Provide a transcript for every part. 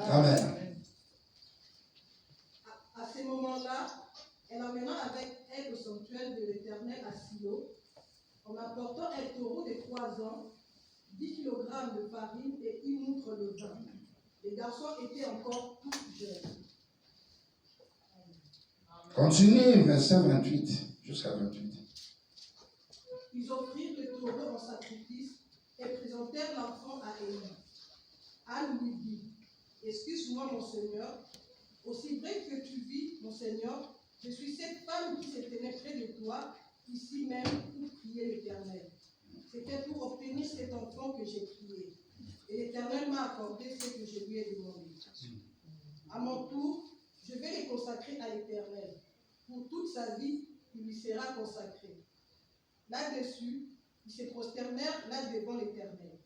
Amen. À ce moment-là, elle emmena avec elle au sanctuaire de l'Éternel à Silo, en apportant un taureau de 3 ans, 10 kg de farine et une outre de vin. Les garçons étaient encore tout jeunes. Continue, verset 28, jusqu'à 28. Ils offrirent le taureau en sacrifice et présentèrent l'enfant à Élie. Anne lui dit, excuse-moi, mon Seigneur, aussi vrai que tu vis, mon Seigneur, je suis cette femme qui se tenait près de toi, ici même, pour prier l'Éternel. C'était pour obtenir cet enfant que j'ai prié. Et l'Éternel m'a accordé ce que je lui ai demandé. À mon tour, je vais les consacrer à l'Éternel. Pour toute sa vie, il lui sera consacré. Là-dessus, ils se prosternèrent là devant l'Éternel.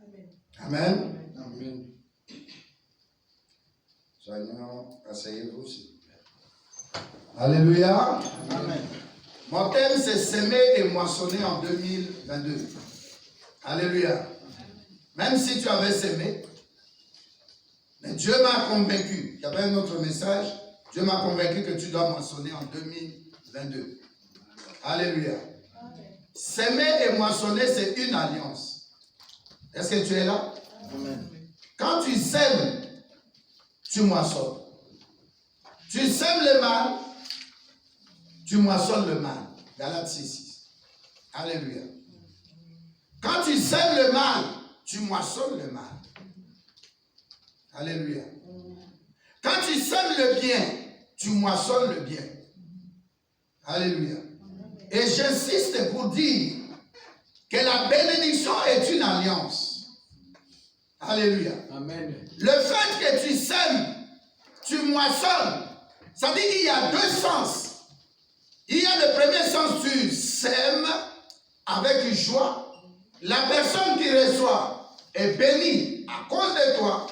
Amen. Amen. Amen. Soignons, asseyez-vous s'il vous plaît. Alléluia. Amen. Mon thème c'est s'aimer et moissonner en 2022. Alléluia. Même si tu avais s'aimé, mais Dieu m'a convaincu. Il y avait un autre message. Dieu m'a convaincu que tu dois moissonner en 2022. Alléluia. S'aimer et moissonner, c'est une alliance. Est-ce que tu es là? Amen. Quand tu sèmes, tu moissonnes. Tu sèmes le mal, tu moissonnes le mal. Galates 6:6. Alléluia. Quand tu sèmes le mal, tu moissonnes le mal. Alléluia. Quand tu sèmes le bien, tu moissonnes le bien. Alléluia. Et j'insiste pour dire que la bénédiction est une alliance. Alléluia. Amen. Le fait que tu sèmes, tu moissonnes, ça dit qu'il y a 2 sens. Il y a le premier sens, tu sèmes avec joie. La personne qui reçoit est bénie à cause de toi.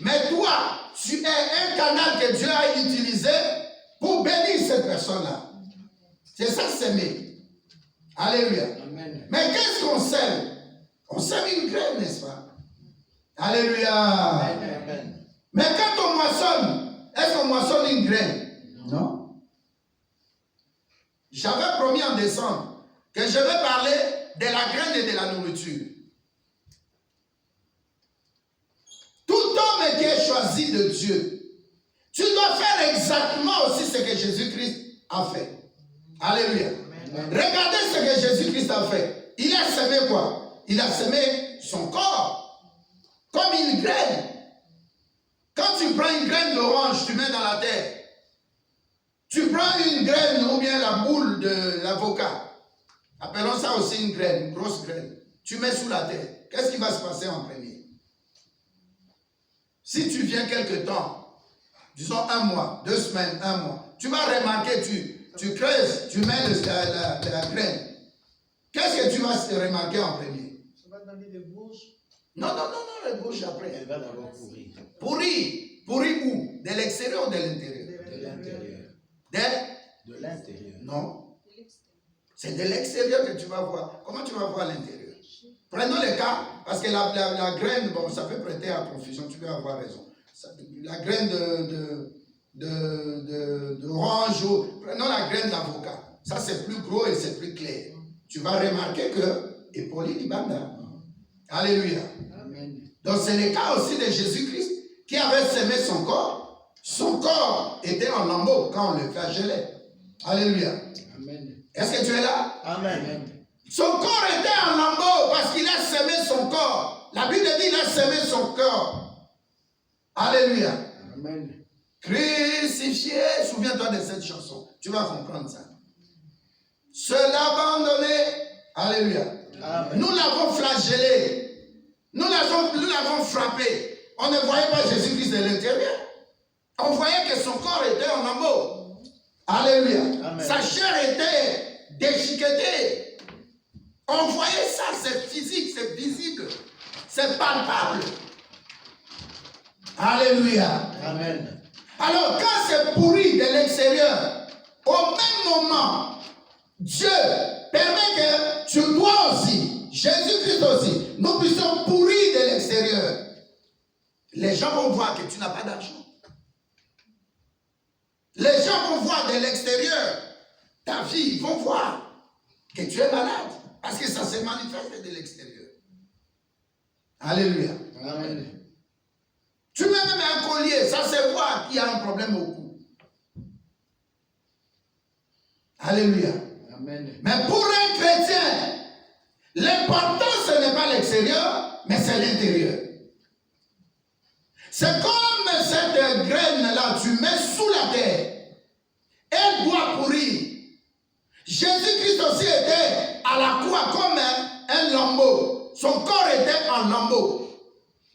Mais toi, tu es un canal que Dieu a utilisé pour bénir cette personne-là. C'est ça, s'aimer. Alléluia. Amen. Mais qu'est-ce qu'on sème? On sème une graine, n'est-ce pas? Alléluia. Amen. Mais quand on moissonne, est-ce qu'on moissonne une graine? Non. J'avais promis en décembre que je vais parler de la graine et de la nourriture. Tout homme qui est choisi de Dieu, tu dois faire exactement aussi ce que Jésus-Christ a fait. Alléluia. Amen. Regardez ce que Jésus-Christ a fait. Il a semé quoi? Il a semé son corps comme une graine. Quand tu prends une graine d'orange, tu mets dans la terre. Tu prends une graine ou bien la boule de l'avocat. Appelons ça aussi une graine, une grosse graine. Tu mets sous la terre. Qu'est-ce qui va se passer en premier? Si tu viens quelque temps, disons 1 mois, 2 semaines, 1 mois, tu vas remarquer, tu creuses, tu mets la graine. Qu'est-ce que tu vas remarquer en premier? Ça va donner des bouches. Non, les bouches après. Elle va d'abord pourrir. Pourrir où? De l'extérieur ou de l'intérieur? De l'intérieur. De l'intérieur. Non. C'est de l'extérieur que tu vas voir. Comment tu vas voir l'intérieur? Prenons le cas, parce que la graine, bon, ça peut prêter à confusion, tu peux avoir raison. La graine d'orange, prenons la graine d'avocat. Ça, c'est plus gros et c'est plus clair. Tu vas remarquer que Epoli Libanda. Alléluia. Amen. Donc, c'est le cas aussi de Jésus-Christ qui avait semé son corps. Son corps était en lambeaux quand on le flagellait. Alléluia. Amen. Est-ce que tu es là? Amen. Son corps était en lambeaux parce qu'il a semé son corps. La Bible dit qu'il a semé son corps. Alléluia. Amen. Crucifié, souviens-toi de cette chanson. Tu vas comprendre ça. Se l'abandonner. Alléluia. Amen. Nous l'avons flagellé. Nous l'avons frappé. On ne voyait pas Jésus-Christ de l'intérieur. On voyait que son corps était en lambeaux. Alléluia. Amen. Sa chair était déchiquetée. On voyait ça, c'est physique, c'est visible, c'est palpable. Alléluia. Amen. Alors, quand c'est pourri de l'extérieur, au même moment, Dieu permet que tu dois aussi, Jésus-Christ aussi, nous puissions pourrir de l'extérieur. Les gens vont voir que tu n'as pas d'argent. Les gens vont voir de l'extérieur ta vie, ils vont voir que tu es malade. Parce que ça se manifeste de l'extérieur. Alléluia. Amen. Tu mets même un collier, ça se voit qu'il y a un problème au cou. Alléluia. Amen. Mais pour un chrétien, l'important ce n'est pas l'extérieur, mais c'est l'intérieur. C'est comme cette graine-là, tu mets sous la terre. Elle doit pourrir. Jésus-Christ aussi était à la croix comme un lambeau. Son corps était en lambeau.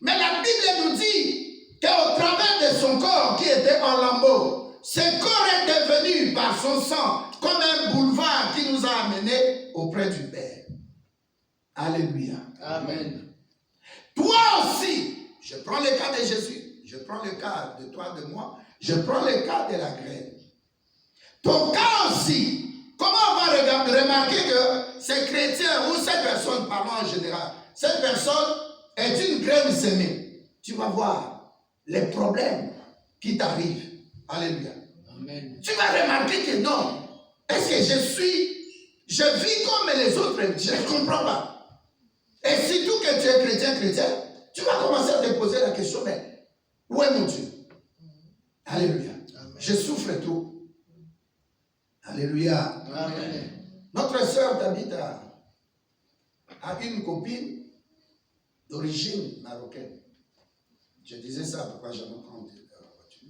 Mais la Bible nous dit qu'au travers de son corps qui était en lambeau, ce corps est devenu par son sang comme un boulevard qui nous a amenés auprès du Père. Alléluia. Amen. Toi aussi, je prends le cas de Jésus, je prends le cas de toi, de moi, je prends le cas de la graine. Ton cas aussi, comment on va remarquer que ces chrétiens ou cette personne, parlons en général, cette personne est une graine semée. Tu vas voir les problèmes qui t'arrivent. Alléluia. Amen. Tu vas remarquer que non. Est-ce que je vis comme les autres? Je ne comprends pas. Et surtout que tu es chrétien, tu vas commencer à te poser la question, mais où est mon Dieu? Alléluia. Amen. Je souffre trop. Alléluia. Amen. Notre sœur David a une copine d'origine marocaine. Je disais ça, pourquoi j'avais pris la voiture.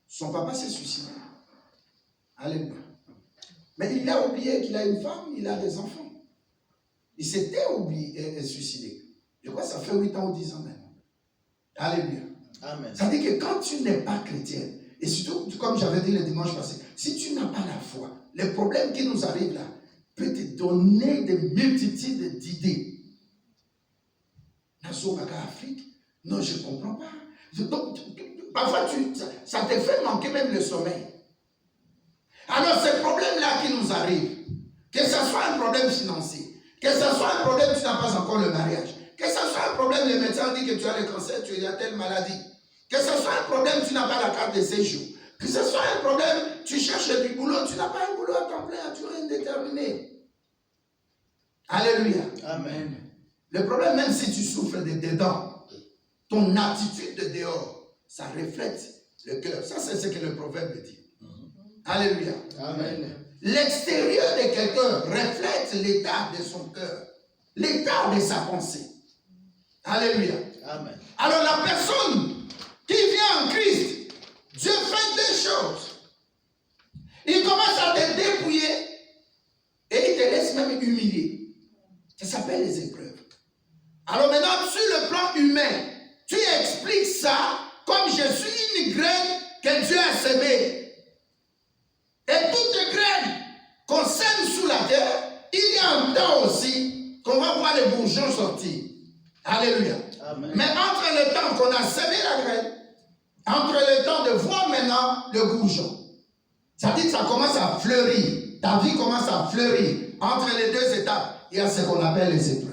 Son papa s'est suicidé. Alléluia. Mais il a oublié qu'il a une femme, il a des enfants. Il s'était suicidé. Je crois que ça fait 8 ans ou 10 ans même. Alléluia. Amen. Ça veut dire que quand tu n'es pas chrétien, et surtout, comme j'avais dit le dimanche passé, si tu n'as pas la foi, les problèmes qui nous arrivent là peuvent te donner des multitudes d'idées. Afrique, non, je ne comprends pas. Donc, parfois, ça te fait manquer même le sommeil. Alors, ces problèmes-là qui nous arrivent, que ce soit un problème financier, que ce soit un problème, tu n'as pas encore le mariage, que ce soit un problème, le médecin dit que tu as le cancer, tu as telle maladie, que ce soit un problème, tu n'as pas la carte de séjour, que ce soit un problème, tu cherches du boulot, tu n'as pas un boulot à temps plein, à durée indéterminée. Alléluia. Amen. Le problème, même si tu souffres de dedans, ton attitude de dehors, ça reflète le cœur. Ça, c'est ce que le proverbe dit. Alléluia. Amen. L'extérieur de quelqu'un reflète l'état de son cœur, l'état de sa pensée. Alléluia. Amen. Alors la personne qui vient en Christ, Dieu fait deux choses. Il commence à te dépouiller et il te laisse même humilier. Ça s'appelle les épreuves. Alors maintenant, sur le plan humain, tu expliques ça comme je suis une graine que Dieu a semée. Et toute graine qu'on sème sous la terre, il y a un temps aussi qu'on va voir les bourgeons sortir. Alléluia. Amen. Mais entre le temps qu'on a semé la graine, entre le temps de voir maintenant le bourgeon, ça dit que ça commence à fleurir. Ta vie commence à fleurir. Entre les deux étapes, il y a ce qu'on appelle les épreuves.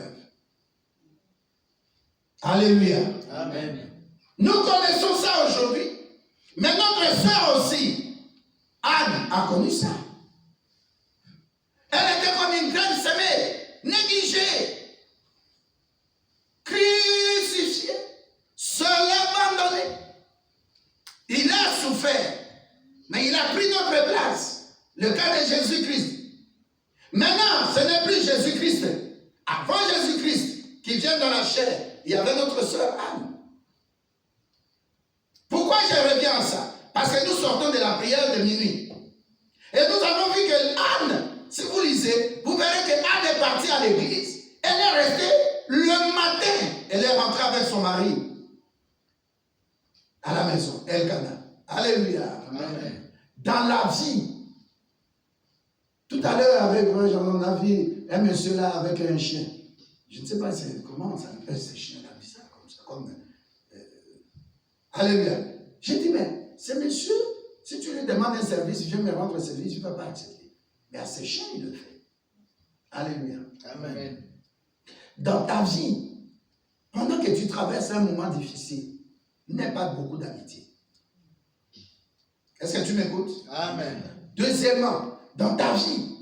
Alléluia. Amen. Nous connaissons ça aujourd'hui. Mais notre soeur aussi, Anne, a connu ça. Elle était comme une graine semée, négligée, crucifiée, seule, abandonnée. Il a souffert, mais il a pris notre place. Le cas de Jésus-Christ. Maintenant, ce n'est plus Jésus-Christ. Avant Jésus-Christ, qui vient dans la chair, il y avait notre sœur Anne. Pourquoi je reviens à ça? Parce que nous sortons de la prière de minuit. Et nous avons vu que Anne, si vous lisez, vous verrez que Anne est partie à l'église. Elle est restée le matin. Elle est rentrée avec son mari à la maison, Elkana. Alléluia. Amen. Dans la vie. Tout à l'heure, avec moi, on a vu un monsieur là avec un chien. Je ne sais pas comment ça s'appelle ces chiens-là, bizarre comme ça. Alléluia. J'ai dit, mais ce monsieur, si tu lui demandes un service, il vient me rendre un service, il ne va pas accepter. Mais à ces chiens, il le fait. Alléluia. Amen. Dans ta vie, pendant que tu traverses un moment difficile, n'aie pas beaucoup d'amitié. Est-ce que tu m'écoutes? Amen. Deuxièmement, dans ta vie,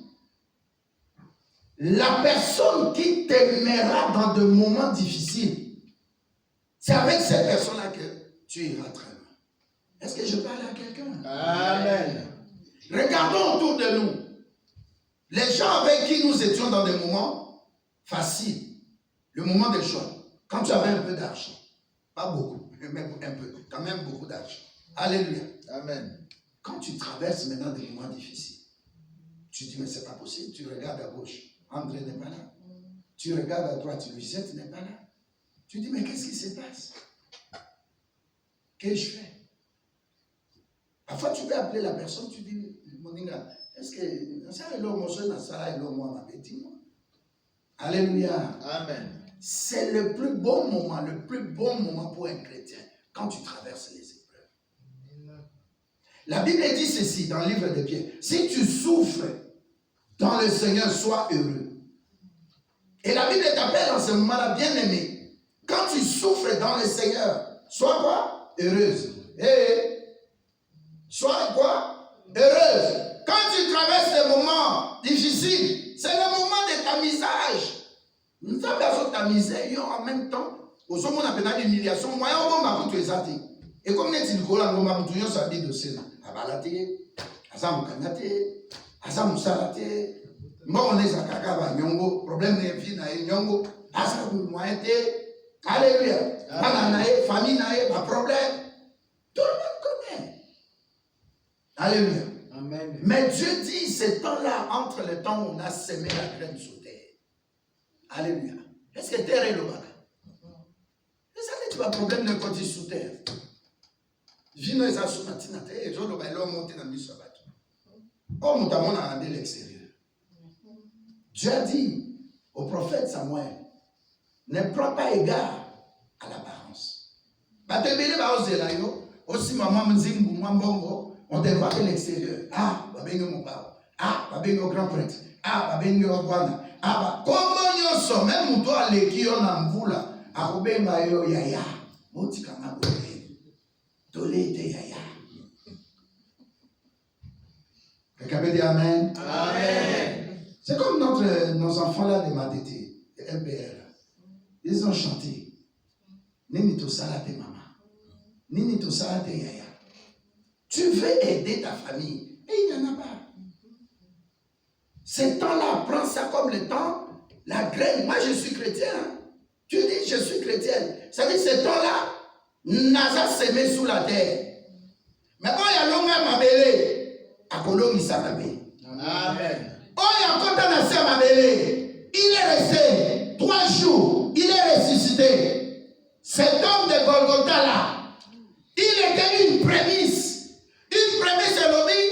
la personne qui t'aimera dans de moments difficiles, c'est avec cette personne-là que tu iras très loin. Est-ce que je parle à quelqu'un? Amen. Regardons autour de nous. Les gens avec qui nous étions dans des moments faciles, le moment des choix, quand tu avais un peu d'argent, pas beaucoup, mais un peu, quand même beaucoup d'argent. Alléluia. Amen. Quand tu traverses maintenant des moments difficiles, tu dis, mais c'est pas possible. Tu regardes à gauche, André n'est pas là. Tu regardes à droite, Lucette n'est pas là. Tu dis, mais qu'est-ce qui se passe? Qu'est-ce que je fais? Parfois, tu peux appeler la personne, tu dis, Moninga, est-ce que ça est l'homme, ça est l'homme, dis-moi. Alléluia. Amen. C'est le plus bon moment pour un chrétien, quand tu traverses les épreuves. La Bible dit ceci dans le livre de Pierre. Si tu souffres dans le Seigneur, sois heureux. Et la Bible t'appelle en ce moment-là, bien-aimé. Quand tu souffres dans le Seigneur, sois quoi? Heureuse. Sois quoi? Heureuse. Quand tu traverses des moments difficiles, c'est le moment de tamisage. Nous avons tamisé en même temps. Au moment où on a l'humiliation, moi, on m'a dit et comme nous dit que on m'a dit ça dit de cela. Abalate, azam kanate, azam salate. Moi on est à kaka nyongo, problème de vie na nyongo, azam moite. Alléluia. Banana famille na pas problème. Tout le monde connaît. Alléluia. Amen. Mais Dieu dit, ce temps-là, entre le temps où on a semé la graine sous terre. Alléluia. Est-ce que terre est le bac? Et ça n'est pas un problème de côté sous terre. Vino et ça sous matin, et je vais monter dans le sabbat. Oh, nous avons regardé l'extérieur. Dieu a dit au prophète Samuel, ne prends pas égard à l'apparence. Aussi, maman Mzimbu, Mwambongo, on te voit de l'extérieur. Ah, babengo mon père. Ah, babengo grand prêtre. Ah, babengo Rwanda. Ah, comment nous sommes, même toi, les qui ont un mvula, à Rubenga yo yaya, Motika Maboye, Tolé te yaya. Quelqu'un peut dire Amen? Amen. C'est comme nos enfants là de Madété, de MPR. Ils ont chanté. Nini to salate maman. Nini to salate yaya. Tu veux aider ta famille, et il n'y en a pas. Ce temps-là, prends ça comme le temps, la graine. Moi, je suis chrétien. Tu dis, je suis chrétienne. Ça veut dire, ce temps-là, Naza semé sous la terre. Mais quand il y a l'homme à belé, à Colombe, il s'en Amen. Oh, il y a quand on a ça à belé. Il est resté 3 jours. Il est ressuscité. Cet homme de Golgotha là, il était une prémisse. Une prémisse est l'objet.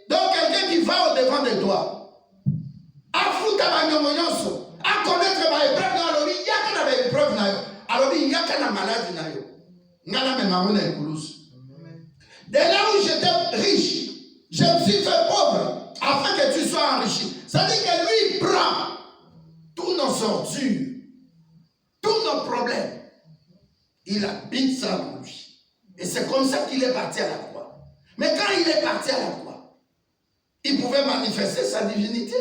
Donc quelqu'un qui va au devant de toi. À foutre à connaître ma épreuve dans l'objet. Il y a qu'un avait épreuve na yo. Alors il y a qu'un maladie na yo. Ngala me mamona ekoulos. Dès là où j'étais riche, je me suis fait pauvre afin que tu sois enrichi. Ça veut dire que lui prend tous nos ordures, tous nos problèmes. Il habite ça en lui. Et c'est comme ça qu'il est parti à la croix. Mais quand il est parti à la croix, il pouvait manifester sa divinité.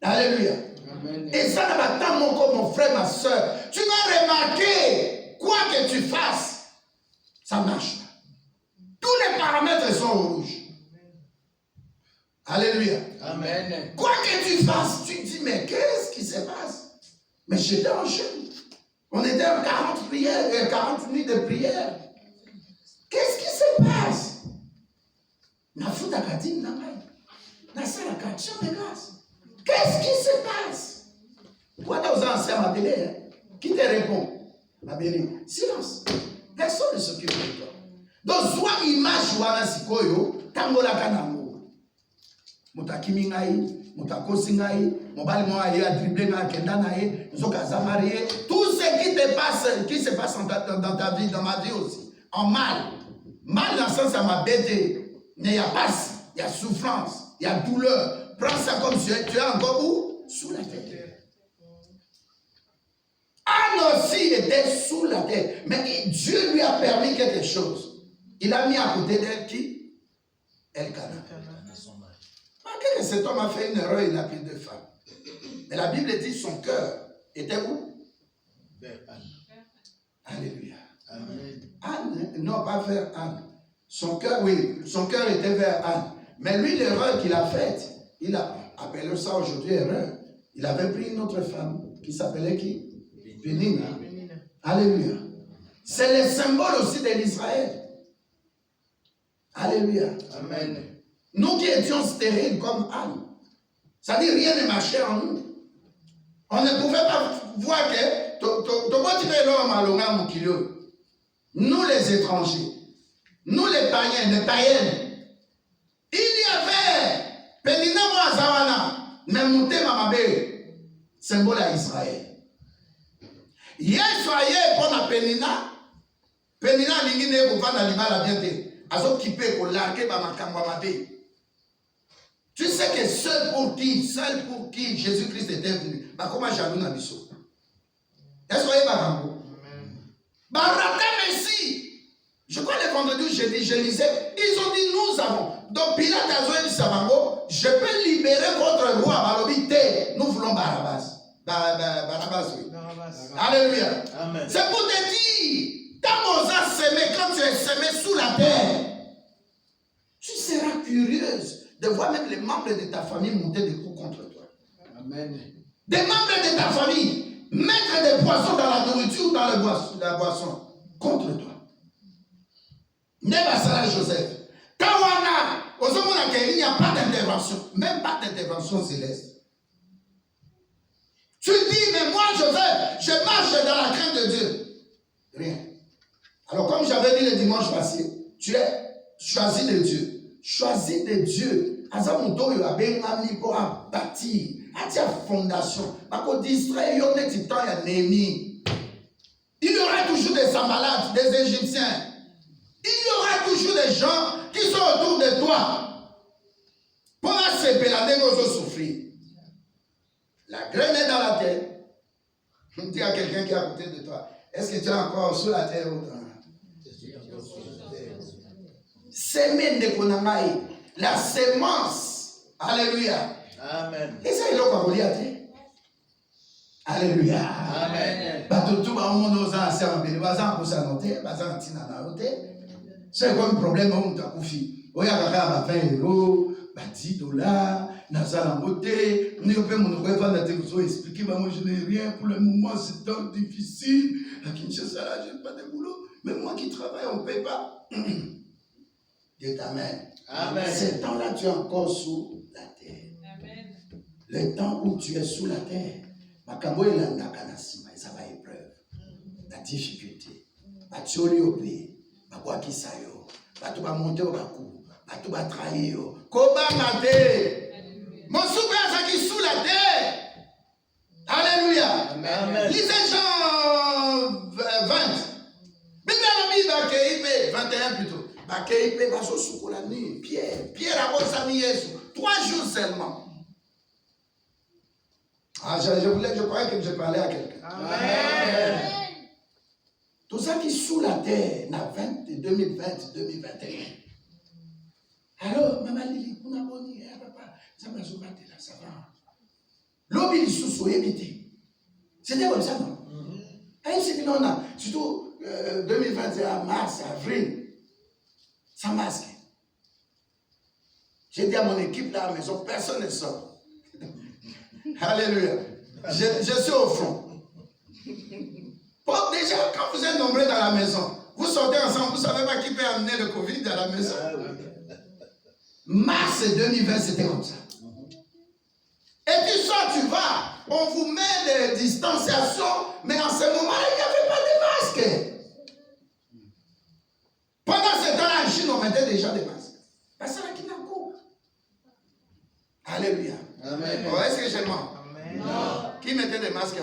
Alléluia. Amen. Et ça n'a pas tant mon frère, ma soeur. Tu vas remarquer, quoi que tu fasses, ça marche pas. Tous les paramètres sont au rouge. Alléluia. Amen. Quoi que tu fasses, tu te dis, mais qu'est-ce qui se passe? Mais j'étais en jeûne. On était en 40 prières, 40 nuits de prière. Qu'est-ce qui se passe? Qu'est-ce qui se passe? Voilà aux anciens m'appeler. Qui te répond? Silence. Personne ne s'occupe de toi. Donc, soit image wana sikoyo, tangola kanango. Mutakimi ngai, mutakosi ngai, mobali mo aye a dribbler na kenda na ye, nzoka za marié, tout ce qui te passe, qui se passe dans ta vie, dans ma vie aussi, en mal. Mal dans le sens à ma bête, mais il y a passe, il y a souffrance, il y a douleur. Prends ça comme tu es encore où? Sous la terre. Anne aussi était sous la terre. Mais Dieu lui a permis quelque chose. Il a mis à côté d'elle qui? Elkana. Remarquez que cet homme a fait une erreur, il a pris 2 femmes. Mais la Bible dit son cœur était où? Vers Anne. Alléluia. Amen. Anne, non pas vers Anne. Son cœur, oui, son cœur était vers Anne. Mais lui, l'erreur qu'il a faite, il a appelé ça aujourd'hui erreur. Il avait pris une autre femme qui s'appelait qui? Pénina. Alléluia. C'est le symbole aussi de l'Israël. Alléluia. Amen. Nous qui étions stériles comme Anne, ça dit rien ne marchait en nous. On ne pouvait pas voir que nous les étrangers, nous les païens, les païennes, il y avait Pénina Moazawana, Memoute Mamabe, symbole à Israël. Hier soyez pour la Pénina, Pénina Lingine Bouvana Libala Biente, Azo Kipe pour larguer Bamakambamabe. Tu sais que seul pour qui Jésus-Christ était venu, bah comment jaloux n'a biso. Est-ce que vous voyez Barambo? Barata Messi. Je crois le vendredi où je lisais, ils ont dit nous avons. Donc Pilate a dit Sabango, je peux libérer votre roi Balobité. Nous voulons Barabbas. Barabbas, oui. Alléluia. Amen. C'est pour te dire, quand tu es semé sous la terre, tu seras curieuse de voir même les membres de ta famille monter des coups contre toi. Amen. Des membres de ta famille mettre des poissons dans la nourriture ou dans la boisson contre toi. Nebasala Joseph. Tawana, il n'y a pas d'intervention, même pas d'intervention céleste. Tu dis, mais moi Joseph, je marche dans la crainte de Dieu. Rien. Alors comme j'avais dit le dimanche passé, tu es choisi de Dieu. Choisi de Dieu. Azamuto yo abengami pour bâtir, à fondation. Parce qu'on distrait, il y aura toujours des Sambalades, des Égyptiens. Il y aura toujours des gens qui sont autour de toi. Pour se pélader, nous souffrir. La graine est dans la terre. Dis à quelqu'un qui est à côté de toi, est-ce que tu es encore sous la terre ou dans? Semen de Konamaï. La sémence. Alléluia. Amen. Et ça, il est encore lié. Alléluia. Amen. Tout le monde nous a enseigné. C'est quoi le problème? On t'a confié. On y a 20 €, $10, Nazala Moté. Nous pouvons expliquer. Moi, je n'ai rien pour le moment. C'est tant difficile. À Kinshasa, je n'ai pas de boulot. Mais moi qui travaille, on ne paye pas. Dieu t'amène. Amen. Ce temps-là, tu es encore sous la terre. Amen. Le temps où tu es sous la terre, Makambo et Landakanasima, ça va épreuve. La difficulté. Batioli au pays, Babwaki Sayo, Batou va monter au Bakou, Batou va trahir. Koba Mate. Mon souverain, qui sous la terre. Alléluia. Amen. Lisez Jean 20. Bible 21 plutôt. Pierre a posé Yesu 3 jours seulement. Ah, je croyais que je parlais à quelqu'un. Amen. Tout ça qui est sous la terre, dans 2020, 2021. Alors, maman Lili, on a bonné, papa, ça m'a joué là, ça va. L'homme il sous évité. C'était comme ça, non? Ainsi que non, surtout 2021, mars, avril. Sans masque. J'ai dit à mon équipe là à la maison, personne ne sort. Alléluia. Je suis au front. Bon, déjà, quand vous êtes nombreux dans la maison, vous sortez ensemble, vous ne savez pas qui peut amener le Covid à la maison. Mars 2020, c'était comme ça. Et puis ça, tu vas, on vous met des distanciations, mais en ce moment, il n'y avait pas de masque. Pendant ce temps-là, en Chine, on mettait déjà des masques. Parce que là, qui n'a pas. Alléluia. Amen. Oh, est-ce que j'ai menti? Non. Qui mettait des masques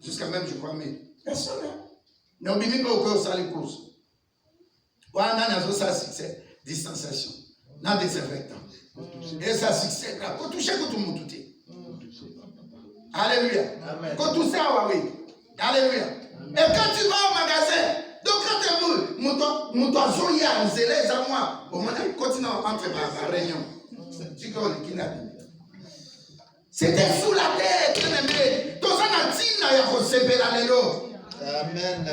jusqu'à même, je crois, mais personne. Mais on ne peut pas au cœur, ça les courses. On a ça, c'est distanciation. On a désinfectant. Et ça, c'est quand toucher, quand tout le monde tout est. Alléluia. Amen. Quand tout ça, oui. Alléluia. Et quand tu vas au magasin, donc quand tu es mon oiseau y a zélé à moi, au moment où continue entre ma réunion. C'était sous la terre, bien-aimé. Amen.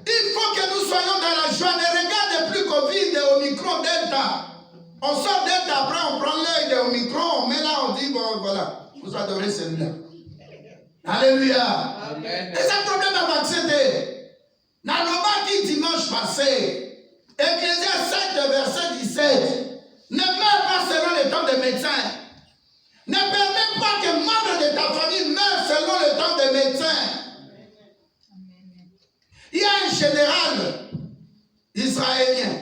Il faut que nous soyons dans la joie. Ne regarde plus Covid et Omicron, Delta. On sort Delta, après on prend l'œil de Omicron, on met là, on dit, bon voilà, vous adorez celui-là. Alléluia. Amen. Et c'est un problème à vacciner. Naloba qui dimanche passé, Ecclésiaste 7, verset 17, ne meurs pas selon le temps des médecins. Ne permets pas que membre de ta famille meure selon le temps des médecins. Il y a un général israélien.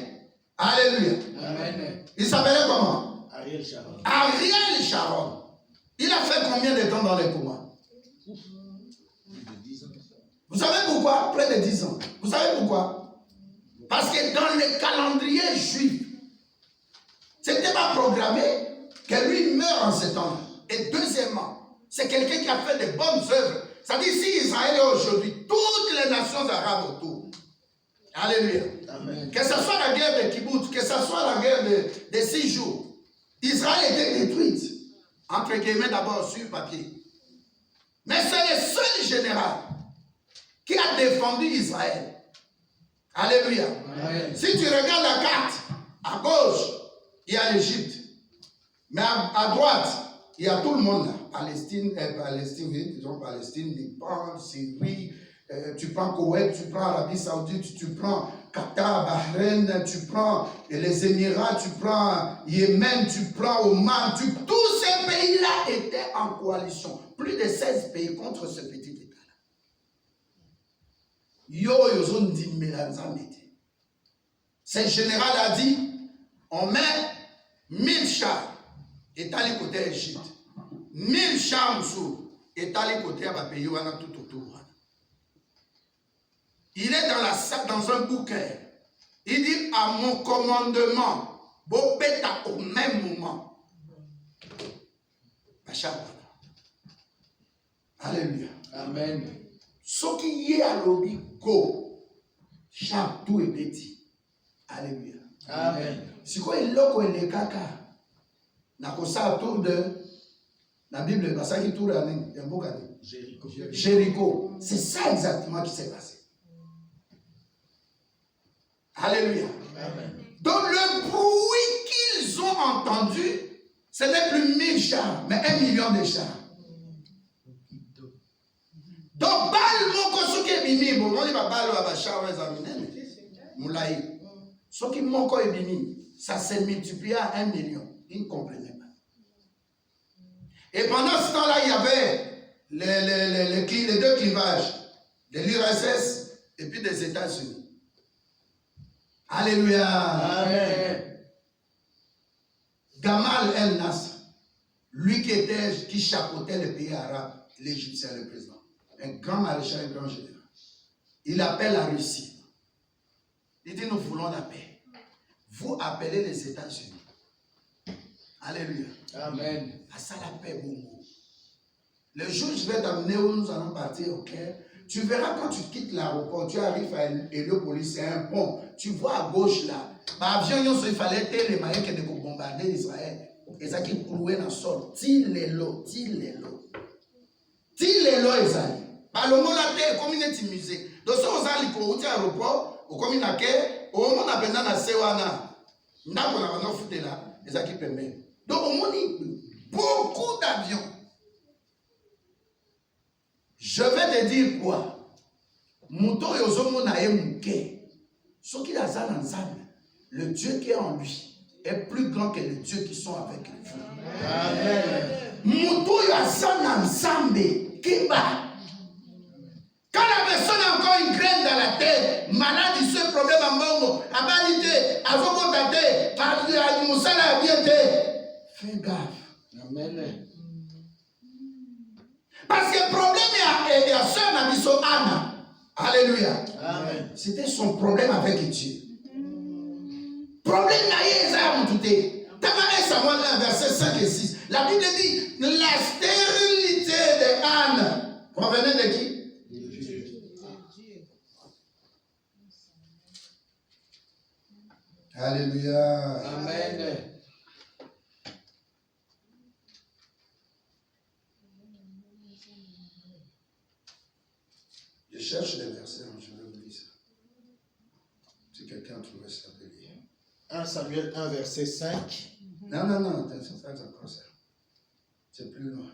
Alléluia. Amen. Il s'appelait comment? Ariel Sharon. Ariel Sharon. Il a fait combien de temps dans les comas? Vous savez pourquoi? Près de 10 ans. Vous savez pourquoi? Parce que dans le calendrier juif, ce n'était pas programmé que lui meure en ce temps-là. Et deuxièmement, c'est quelqu'un qui a fait de bonnes œuvres. Ça dit, si Israël est aujourd'hui, toutes les nations arabes autour. Alléluia. Amen. Que ce soit la guerre de Kibbutz, que ce soit la guerre de 6 jours, Israël était détruite. Entre guillemets d'abord sur papier. Mais c'est le seul général qui a défendu Israël. Alléluia. Amen. Si tu regardes la carte, à gauche, il y a l'Égypte. Mais à droite, il y a tout le monde là. Palestine, oui, disons Palestine, Liban, Syrie, tu prends Koweït, tu prends Arabie Saoudite, tu prends Qatar, Bahreïn, tu prends les Émirats, tu prends Yémen, tu prends Oman, tous ces pays-là étaient en coalition. Plus de 16 pays contre ce petit État-là. Ce général a dit, on met 1000 chars, et à côté Égypte. 1000 chars et à côté à pays tout autour. Il est dans un bouquin. Il dit à mon commandement, Bobeta au même moment. Alléluia. Amen. Ce qui est à l'obi, go. Char tout est petit. Alléluia. Amen. Si quoi est là, quoi est caca. N'a pas ça autour de la Bible, parce qu'il tourne à Jéricho. Jéricho. C'est ça exactement qui s'est passé. Alléluia. Amen. Donc le bruit qu'ils ont entendu, ce n'est plus 1000 chars, mais 1 million de chars. Donc, bal moko soki bimi, bon, on va bal à char moulaï. Soki moko bimi, ça s'est multiplié à 1 million. Ils ne comprenaient pas. Et pendant ce temps-là, il y avait les deux clivages, de l'URSS et puis des États-Unis. Alléluia. Amen. Gamal El Nasser, lui qui chapeautait les pays arabes, l'Égyptien, le président, un grand maréchal, un grand général. Il appelle la Russie. Il dit, nous voulons la paix. Vous appelez les États-Unis. Alléluia. Amen. À ça la paix, Bongo. Le jour où je vais t'amener où nous allons partir au Caire, tu verras quand tu quittes l'aéroport, tu arrives à Héliopolis, c'est un pont. Tu vois à gauche là, l'avion, il fallait les moyens de bombarder Israël. Et ça qui clouait dans le sol. Tilelo, Ezali. Par le mot la terre, comme il est musée. Donc, si on a l'hypothèse à l'aéroport, au comme il a qu'est, au moment où on a besoin de Sewana, on a foutu là, et ça qui permet. Donc, au moins, beaucoup d'avions. Je vais te dire quoi? Mouto yozomo na yemuke. Ce qu'il a ça ensemble, le Dieu qui est en lui est plus grand que les dieux qui sont avec lui. Amen. Mouto yozomo ensemble, kiba. Quand la personne a encore une graine dans la tête, malade, il se problème à mongo, à banité, à vocotate, à moussala, à bienté. Fais gaffe. Amen. Parce que le problème est à soeur Nabiso Anna. Alléluia. Amen. C'était son problème avec Dieu. Problème naïe, ça a monté. Tamaï Samuel 1, verset 5 et 6. La Bible dit la stérilité de Anne provenait de qui? Alléluia. Amen. Je cherche les versets, je vais vous dire ça. Si quelqu'un a trouvé ça, peut lire. 1 Samuel 1, verset 5. Non, attention, ça c'est encore ça. C'est plus loin.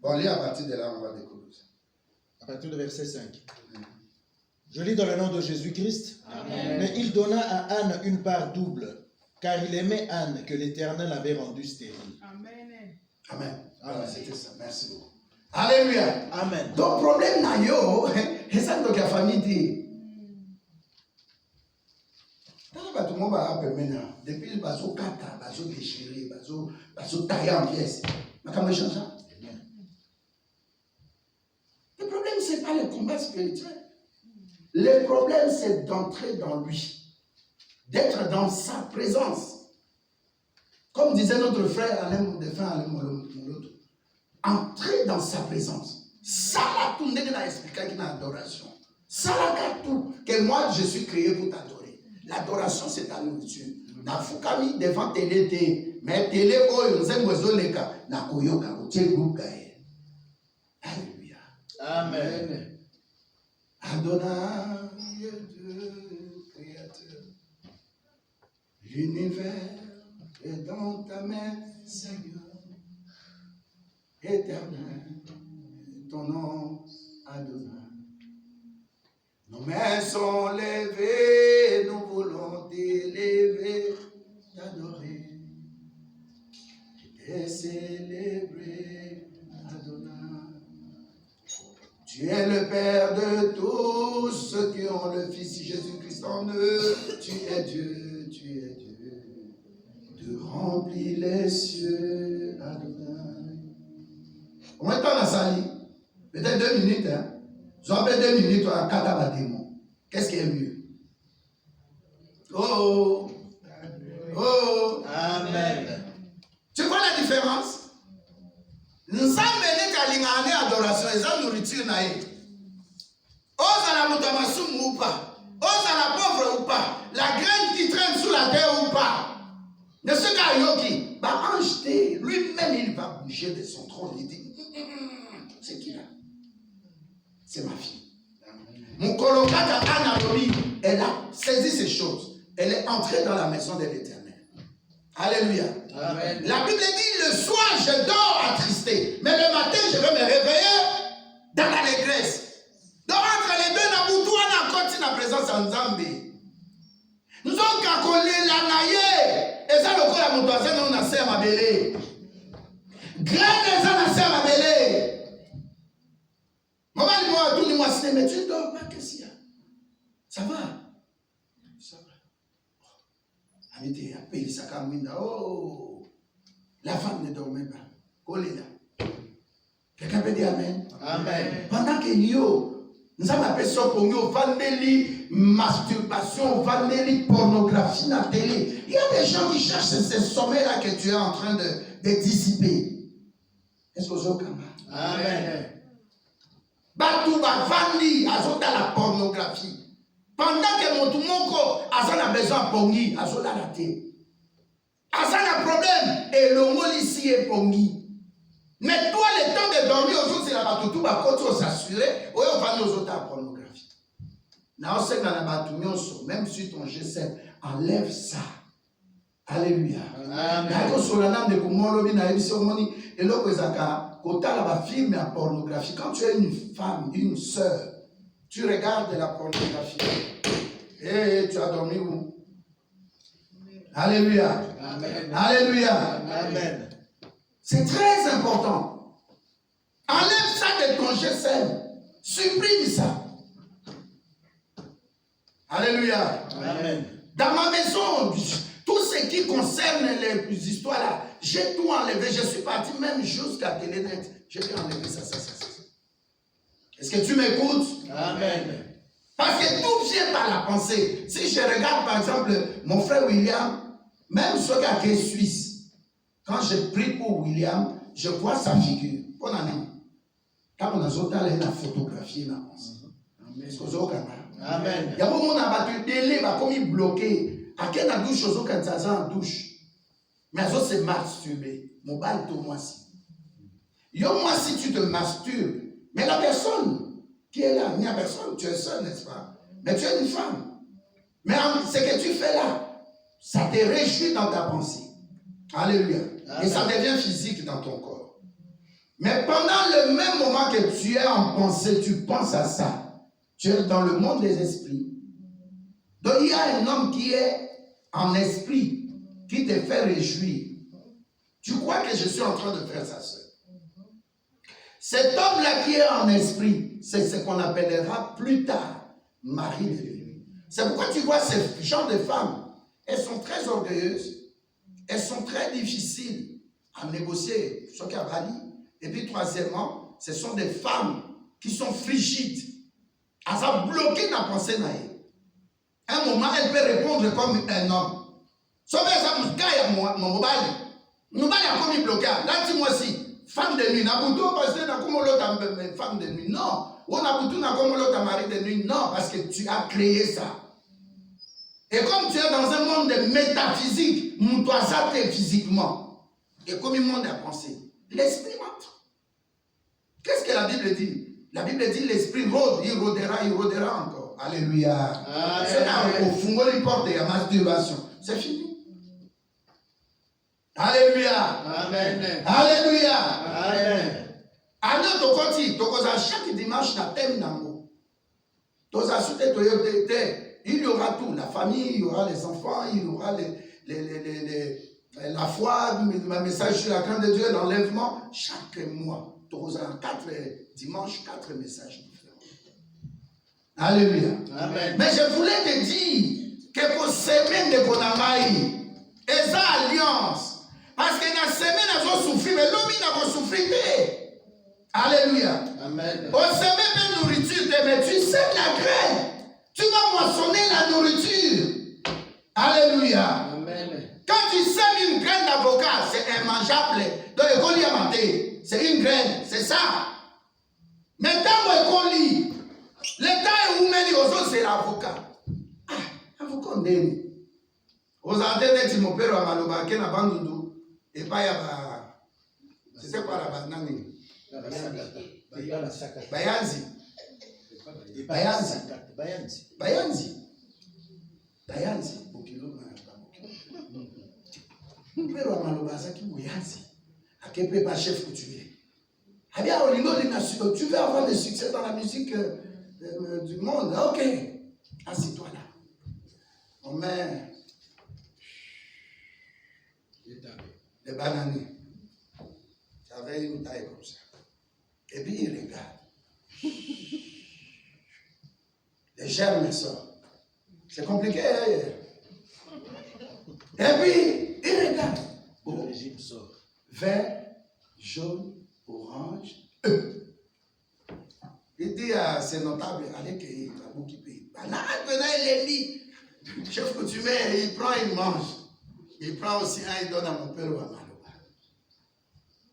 Bon, lis à partir de là, on va découvrir ça. À partir du verset 5. Je lis dans le nom de Jésus-Christ. Amen. Mais il donna à Anne une part double, car il aimait Anne que l'Éternel avait rendue stérile. Amen. Amen. Amen. C'était ça. Merci beaucoup. Alléluia. Amen. Donc, problème n'a yo, et ça, donc, la famille dit. Tout le monde va appeler maintenant. Depuis le bateau kata, bateau déchiré, bateau taillé en pièces. Mais comment changer? Le problème, ce n'est pas le combat spirituel. Le problème, c'est d'entrer dans lui. D'être dans sa présence. Comme disait notre frère Alain Moloto. Entrer dans sa présence. Ça là, tout n'est pas expliqué qu'il y a adoration. Ça là, tout. Que moi, je suis créé pour t'adorer. L'adoration, c'est ta nourriture. Na fukami devant télé, mais télé, oh, nous sommes leka, na koyoka, Alléluia. Amen. Adonai, Dieu créateur, l'univers est dans ta main, Seigneur, éternel, ton nom, Adonai. Nos mains sont levées, nous voulons t'élever, t'adorer, et célébrer, Adonai. Tu es le Père de tous ceux qui ont le Fils Jésus-Christ en eux. Tu es Dieu, tu es Dieu. Tu remplis les cieux, Adonai. Combien de temps on a sali? Peut-être 2 minutes, hein? J'ai appelé 2 minutes à Katabadémon. Qu'est-ce qui est mieux? Oh! Oh! Amen. Tu vois la différence? Nous sommes venus à l'ingane adoration, ils ont nourriture naïe. Ose à la moutamassum ou pas? Ose à la pauvre ou pas? La graine qui traîne sous la terre ou pas? De ce qu'a Yogi, va acheter, lui-même il va bouger de son trône. Il dit, c'est qui là? C'est ma fille. Mon colocataire Analobi, elle a saisi ces choses. Elle est entrée dans la maison de l'Éternel. Alléluia. Amen. La Bible dit, le soir je dors attristé, mais le matin je vais me réveiller dans l'allégresse. Donc entre les deux, on a continué la présence en Zambie. Nous avons calculé la naïe. Et ça, le corps à mon toisin, on a serré ma belée. Graine, et ça, on a serré ma belée. Maman, moi, tout le monde, mais tu ne dors pas, qu'est-ce qu'il y a? Ça va? Ça va. Amité, appelle ça comme une. Oh, la femme ne dormait pas. Collez là. Quelqu'un peut dire Amen? Amen. Pendant que nous avons appelé ça pour nous, vandélie, masturbation, vandélie, pornographie, la télé. Il y a des gens qui cherchent ce sommeil-là que tu es en train de dissiper. Est-ce que vous avez Amen. Batou bavandi azota la pornographie. Pendant que mon corps a besoin de pongi, azota la télé. Azana problème et le mot ici est pongi. Mais toi, le temps de dormir aujourd'hui, c'est la batoutou, on s'assurer, on va nous autres la pornographie. Même sur ton G7, enlève ça. Alléluia. Amen. Quand tu es une femme, une sœur, tu regardes la pornographie. Et tu as dormi où? Alléluia. Amen. Alléluia. Amen. C'est très important. Enlève ça de ton G7. Supprime ça. Alléluia. Amen. Dans ma maison, tout ce qui concerne les histoires là, j'ai tout enlevé. Je suis parti même jusqu'à Télénet. J'ai enlevé ça. Est-ce que tu m'écoutes? Amen. Parce que tout vient par la pensée. Si je regarde par exemple mon frère William, même ceux qui est suisse, quand je prie pour William, je vois sa figure. Bonne année. Quand on a la photographie, est-ce que vous avez Amen. Il y a beaucoup de monde qui a délai, comme il bloqué. À quel a douche, aux quand ça en douche. Mais ça c'est masturbé. Mon bal tout moi si. Yo moi si tu te masturbes, mais la personne qui est là, il n'y a personne, tu es seul, n'est-ce pas? Mais tu es une femme. Mais ce que tu fais là, ça te réjouit dans ta pensée. Alléluia. Amen. Et ça devient physique dans ton corps. Mais pendant le même moment que tu es en pensée, tu penses à ça. Tu es dans le monde des esprits. Donc il y a un homme qui est en esprit, qui te fait réjouir. Tu crois que je suis en train de faire ça seul. Cet homme-là qui est en esprit, c'est ce qu'on appellera plus tard mari de lui. C'est pourquoi tu vois ce genre de femmes, elles sont très orgueilleuses, elles sont très difficiles à négocier, ce qui a valu. Et puis troisièmement, ce sont des femmes qui sont frigides. Elles sont bloquées dans la pensée. À un moment, elle peut répondre comme un homme. Sauf que ça me caille mon mobile. Nous allons comme bloqué. Là, dis-moi si, femme de nuit, n'a pas tout parce que n'a comme l'autre femme de nuit. Non. On a pas tout n'a comme l'autre mari de nuit. Non, parce que tu as créé ça. Et comme tu es dans un monde de métaphysique, toi ça t'es physiquement. Et comme le monde a pensé, l'esprit entre. Qu'est-ce que la Bible dit? La Bible dit l'esprit rôde, il rôdera encore. Alléluia. C'est là au fond il porte la masturbation. C'est fini. Alléluia. Amen. Alléluia. Amen. Alors, tu côté, chaque dimanche, na thème nango. Il y aura tout, la famille, il y aura les enfants, il y aura la foi, le message sur la crainte de Dieu, l'enlèvement. Chaque mois, tu auras 4 dimanches, 4 messages différents. Alléluia. Amen. Mais je voulais te dire que pour semaine de Bonamaï, et ça alliance. Parce que dans la semaine, ils ont souffert, mais l'homme n'a pas souffert. Alléluia. Amen. Au semaine de nourriture, mais tu sèmes la graine. Tu vas moissonner la nourriture. Alléluia. Amen. Quand tu sèmes une graine d'avocat, c'est immangeable. Donc, l'école a maté. C'est une graine, c'est ça. Mais quand l'école, l'état est où même c'est l'avocat. Ah, avocat, on est. Aux antennes, mon père a maloba, qui n'a pas de et pas yaba. C'est quoi la banane? Bayanzi. Mon père a maloba, ça qui Bayanzi. À quel point pas chef coutumier. Ah bien, tu veux avoir des succès dans la musique du monde? Ok. Assieds-toi là. On met les bananes. J'avais une taille comme ça. Et puis il regarde. Les germes sortent. C'est compliqué. Et puis il regarde. Le régime sort. Vert, jaune, orange. Il dit à ses notables, allez cueillir la boue qui paye. Banane, il les lit. Chef coutumier, il prend, il mange. Il prend aussi un, il donne à mon père ou à Maloba.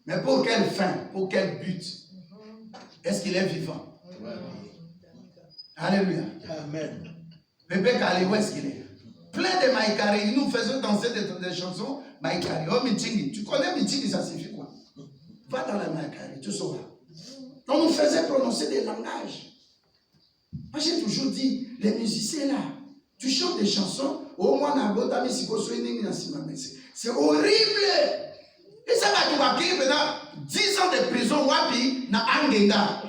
Mais pour quelle fin? Pour quel but? Est-ce qu'il est vivant? Alléluia. Amen. Bébé Kali, où est-ce qu'il est? Plein de Maïkari. Nous faisons danser des chansons Maïkari. Oh, Mitingi. Tu connais Mitingi, ça signifie quoi? Va dans la Maïkari, tu sauras. On nous faisait prononcer des langages. Moi, j'ai toujours dit, les musiciens là, tu chantes des chansons, au moins c'est horrible. Et ça va tout marquer maintenant 10 ans de prison wapi na Angenga.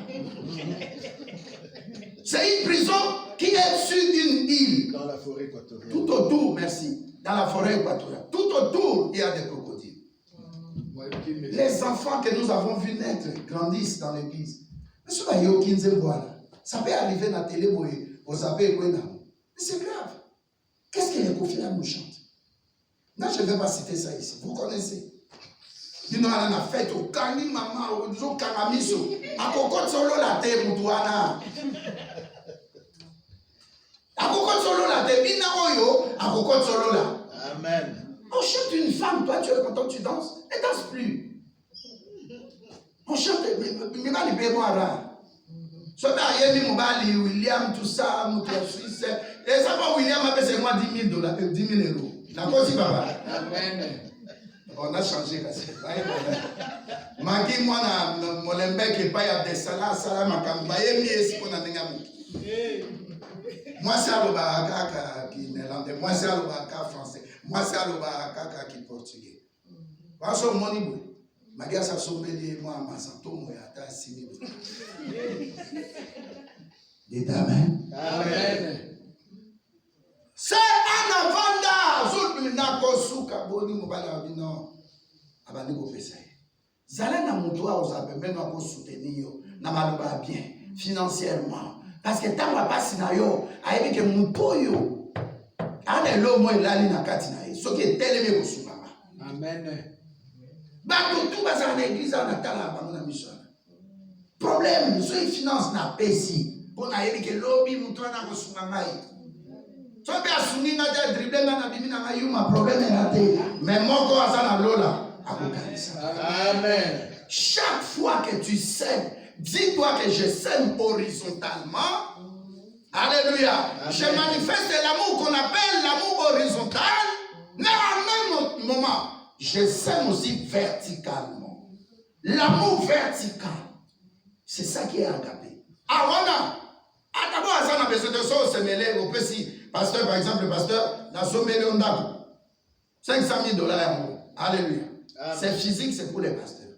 C'est une prison qui est sur une île. Dans la forêt équatoriale. Tout autour, merci. Dans la forêt équatoriale. Tout autour, il y a des crocodiles. Les enfants que nous avons vus naître grandissent dans l'église. Ça peut arriver dans la télé, mais c'est grave. Qu'est-ce que les Kofilas nous chantent? Non, je ne vais pas citer ça ici. Vous connaissez. Nous avons la fête au Kani Mama, au Kanamiso. À Kokot Solo la terre, Moutouana. À Kokot Solo la terre, Bina Oyo, à Kokot Solo la. Amen. On chante une femme, toi tu es content, tu danses. Elle ne danse plus. On chante, mais pas les bémoirs. So ben yemi mobali William tout ça mon Suisse et ça pas William a payé moi $10,000 €. D'accord si papa. Amen. On a changé parce que Magi moi na molembe qui pas ya desala sala makamba yemi esi ko na ndinga mu. Moi c'est aloba kaka qui néerlandais, moi c'est aloba kaka français, moi c'est aloba kaka qui portugais. Parce que mon niveau Magia sa sombeli moi ma santo mo ya ta sini. Dites amen. Amen. C'est un avanda zulu na kosuka boni mobala bino abandi ko pesa. Zala na mutu a ozabe meno ko soutenir na maloba bien financièrement parce que tant va passer na yo ayebi ke mutu yo ana lo mo ilali na kati na ye so ke teleme ko suka. Amen. Tout va dans l'église en attendant la mission. Problème, soit finance n'a pas ici. Pour n'aller que lobby montre na kosumangai. Soit bien soumis na déjà dribbler na bimi na yuma problème est raté. Mais mon corps ça na lola. Amen. Chaque fois que tu sèmes, dis-toi que je sème horizontalement. Alléluia. Je manifeste l'amour qu'on appelle l'amour horizontal. Mais en même moment, je sème aussi verticalement. L'amour vertical, c'est ça qui est agapé. Ah, voilà. Ah, d'abord, ça, on a besoin de ça, on se mêler au petit pasteur, par exemple, le pasteur, la somme million d'euros. $500,000 en gros. Alléluia. C'est physique, c'est pour les pasteurs.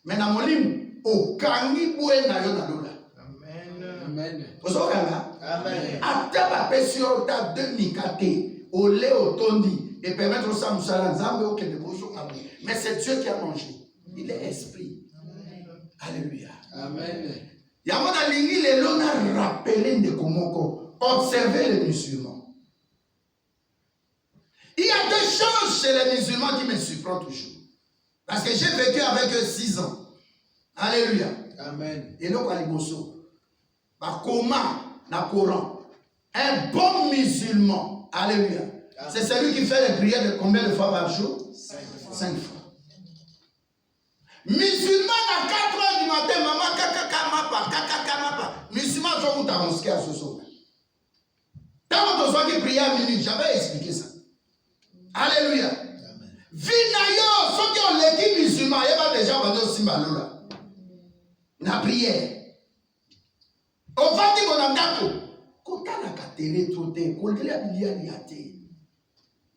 Mais dans mon livre, au kangi boué na yo na lola. Amen. Vous savez, amen. Après, ma pression, t'as demi-caté, au lait, au tondi. Et permettre ça mais c'est Dieu qui a mangé. Il est esprit. Alléluia. Amen. Yamona lingi le lona rappelé de Komoko. Observez les musulmans. Il y a deux choses chez les musulmans qui me surprennent toujours. Parce que j'ai vécu avec eux 6 ans. Alléluia. Amen. Et donc, Aliboso, par comment, dans le Coran, un bon musulman, alléluia. C'est celui qui fait les prières de combien de fois par jour? 5 fois. Musulman à 4 heures du matin, maman, kaka. Musulman, je vous t'ai mosquée à ce soir. Tant que tu sois qui priait à minuit, j'avais expliqué ça. Alléluia. Vinayo, ceux qui ont l'équipe musulman, il y a déjà vendu au Simbalola. La prière. Au Vati Bonandako. Kota la katele troté, kolde abilia liate.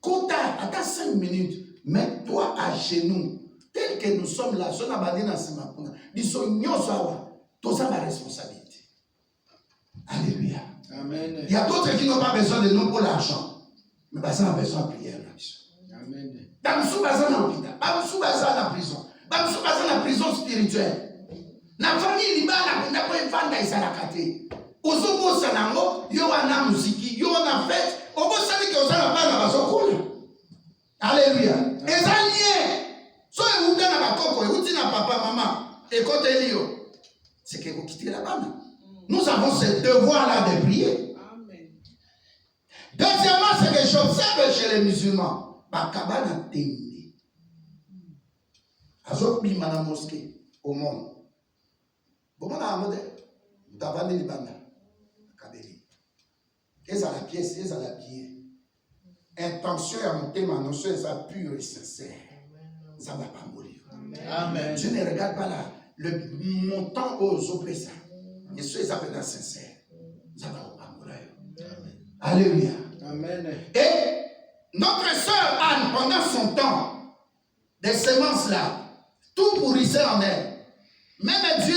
Kota, attends 5 minutes, mets-toi à genoux. Tel que nous sommes là, son abandonné dans Simakuna. Nous sommes nyosawa. Tout ça ma responsabilité. Alléluia. Amen. Il y a d'autres qui n'ont pas besoin de nous pour l'argent. Mais ça a besoin de prière. Amen. Bamsou baza na hôpital, bamsou baza na prison, bamsou baza na prison spirituelle. Na famille libana na ko evanda isalakate. Ozobo sanango, yo wana musiki, yo wana fête, obo sali ke osala bana bazokola. Alléluia. Ezanie. So euta na bakoko, euti na papa maman, écoutez lio. C'est que vous quittez la bande. Nous avons ce devoir là de prier. Amen. Deuxièmement, c'est que j'observe chez les musulmans. Bakabana tembe. Azobi mana mosquée au monde. Comment on a amodé? Davani libanda. Kabeli. Qu'est-ce à la pièce, qu'est-ce à la pied? Intention à monter ma notion, ça pure et sincère. Ça va pas mourir. Amen. Je ne regarde pas là le montant aux oppresseurs. Mais ceux ça peut être sincère. Ça va pas mourir. Alléluia. Amen. Et notre sœur Anne, pendant son temps, des semences là, tout pourrissait en elle. Même Dieu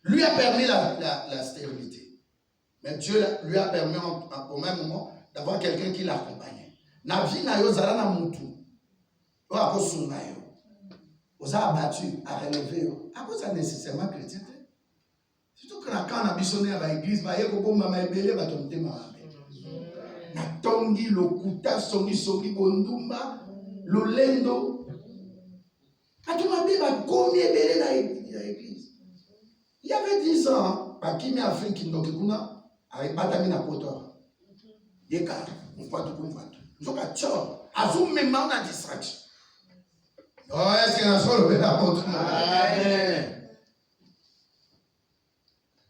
lui a permis la stérilité. Mais Dieu lui a permis au même moment d'avoir quelqu'un qui l'accompagnait. Na vie na yo zala na mutu. O akosu na yo. Oza abattu à relever yo. A cause nécessairement chrétien. Surtout que quand on a bisonné à l'église, ba yeko bomba ma ebele ba tomte ma. Na tongi lokuta songi bondumba lolendo. Atuma biba komi ebele na l'église. Il y avait 10 ans, par qui m'a fait qu'il n'oublie pas avec Batami na poto. Yeka, on voit tout comme ça. Nous avons tchor, azum même on a distraction. Oh, est-ce que la soirée est la poto? Amen.